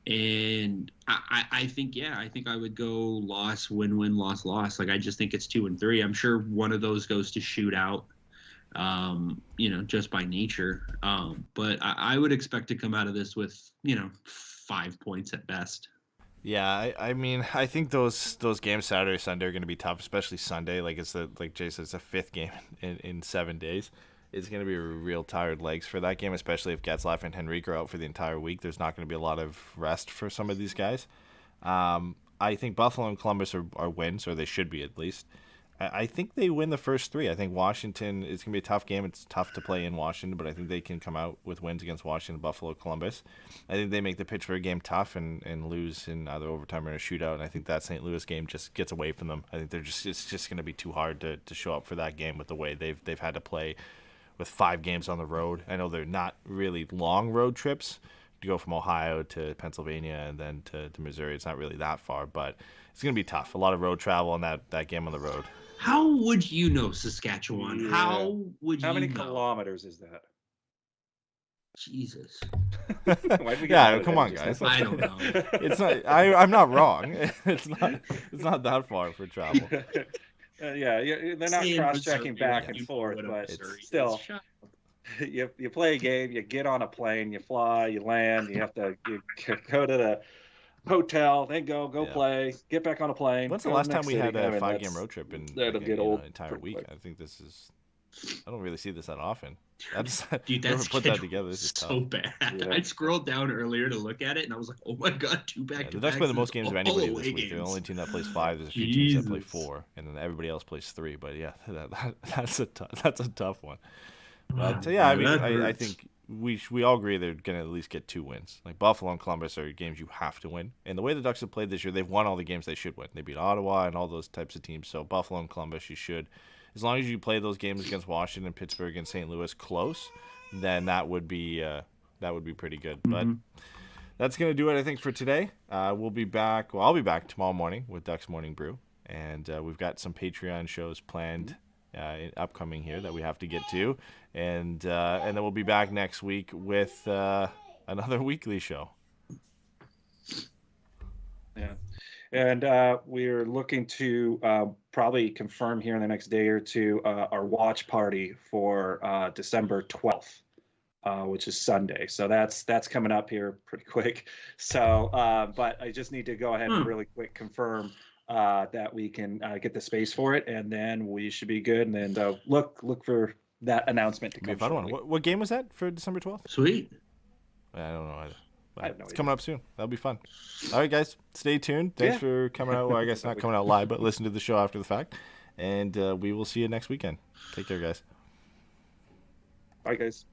And I think I would go loss, win, loss. Like, I just think it's 2-3. I'm sure one of those goes to shootout. Just by nature. But I would expect to come out of this with, 5 points at best. Yeah, I mean, I think those games Saturday, Sunday are going to be tough, especially Sunday. Like like Jay said, it's a 5th game in 7 days. It's going to be real tired legs for that game, especially if Getzlaf and Henrique are out for the entire week. There's not going to be a lot of rest for some of these guys. I think Buffalo and Columbus are wins, or they should be at least. I think they win the first 3. I think Washington is going to be a tough game. It's tough to play in Washington, but I think they can come out with wins against Washington, Buffalo, Columbus. I think they make the Pittsburgh game tough and lose in either overtime or a shootout, and I think that St. Louis game just gets away from them. I think it's just going to be too hard to show up for that game with the way they've had to play with 5 games on the road. I know they're not really long road trips to go from Ohio to Pennsylvania and then to Missouri. It's not really that far, but it's going to be tough. A lot of road travel on that game on the road. How would you know Saskatchewan? Yeah. How would you How many know? kilometers is that? Jesus. Why'd we get Yeah, out of come that on, just guys. now? I don't know. It's not. I'm not wrong. It's not that far for travel. Yeah, they're not Saying cross-checking Missouri, back like, and you forth, put up but Missouri. still, Shut up. you play a game, you get on a plane, you fly, you land, you have to go to the hotel, then go Yeah. play, get back on a plane. When's the go to last time next we city. had I a mean, 5-game road trip in that'll like, get an old entire pretty week? quick. I think this is. I don't really see this that often. Dude, Whoever that's put that together. This is so tough. bad. Yeah. I scrolled down earlier to look at it, and I was like, "Oh my god, 2 Yeah, back-to-backs." the Ducks play the most games of anybody this away week. They're the games. only team that plays 5. There's a few teams that play Jesus. 4, and then everybody else plays 3. But yeah, that's a tough one. But yeah, I mean, that I hurts. think we all agree they're gonna at least get 2 wins. Like Buffalo and Columbus are games you have to win. And the way the Ducks have played this year, they've won all the games they should win. They beat Ottawa and all those types of teams. So Buffalo and Columbus, you should, as long as you play those games against Washington, Pittsburgh, and St. Louis close, then that would be pretty good. But that's gonna do it, I think, for today. We'll be back. Well, I'll be back tomorrow morning with Ducks Morning Brew, and we've got some Patreon shows planned. Upcoming here that we have to get to, and then we'll be back next week with another weekly show. Yeah, and we're looking to probably confirm here in the next day or two our watch party for December 12th, which is Sunday. So that's coming up here pretty quick. So, but I just need to go ahead and really quick confirm that we can get the space for it, and then we should be good. And then look for that announcement to It'll be come. a fun one. What game was that for December 12th? Sweet. I don't know either. But I have no it's idea. coming up soon. That'll be fun. All right, guys, stay tuned. Thanks for coming out. Well, I guess not coming out live, but listen to the show after the fact. And we will see you next weekend. Take care, guys. Bye, guys.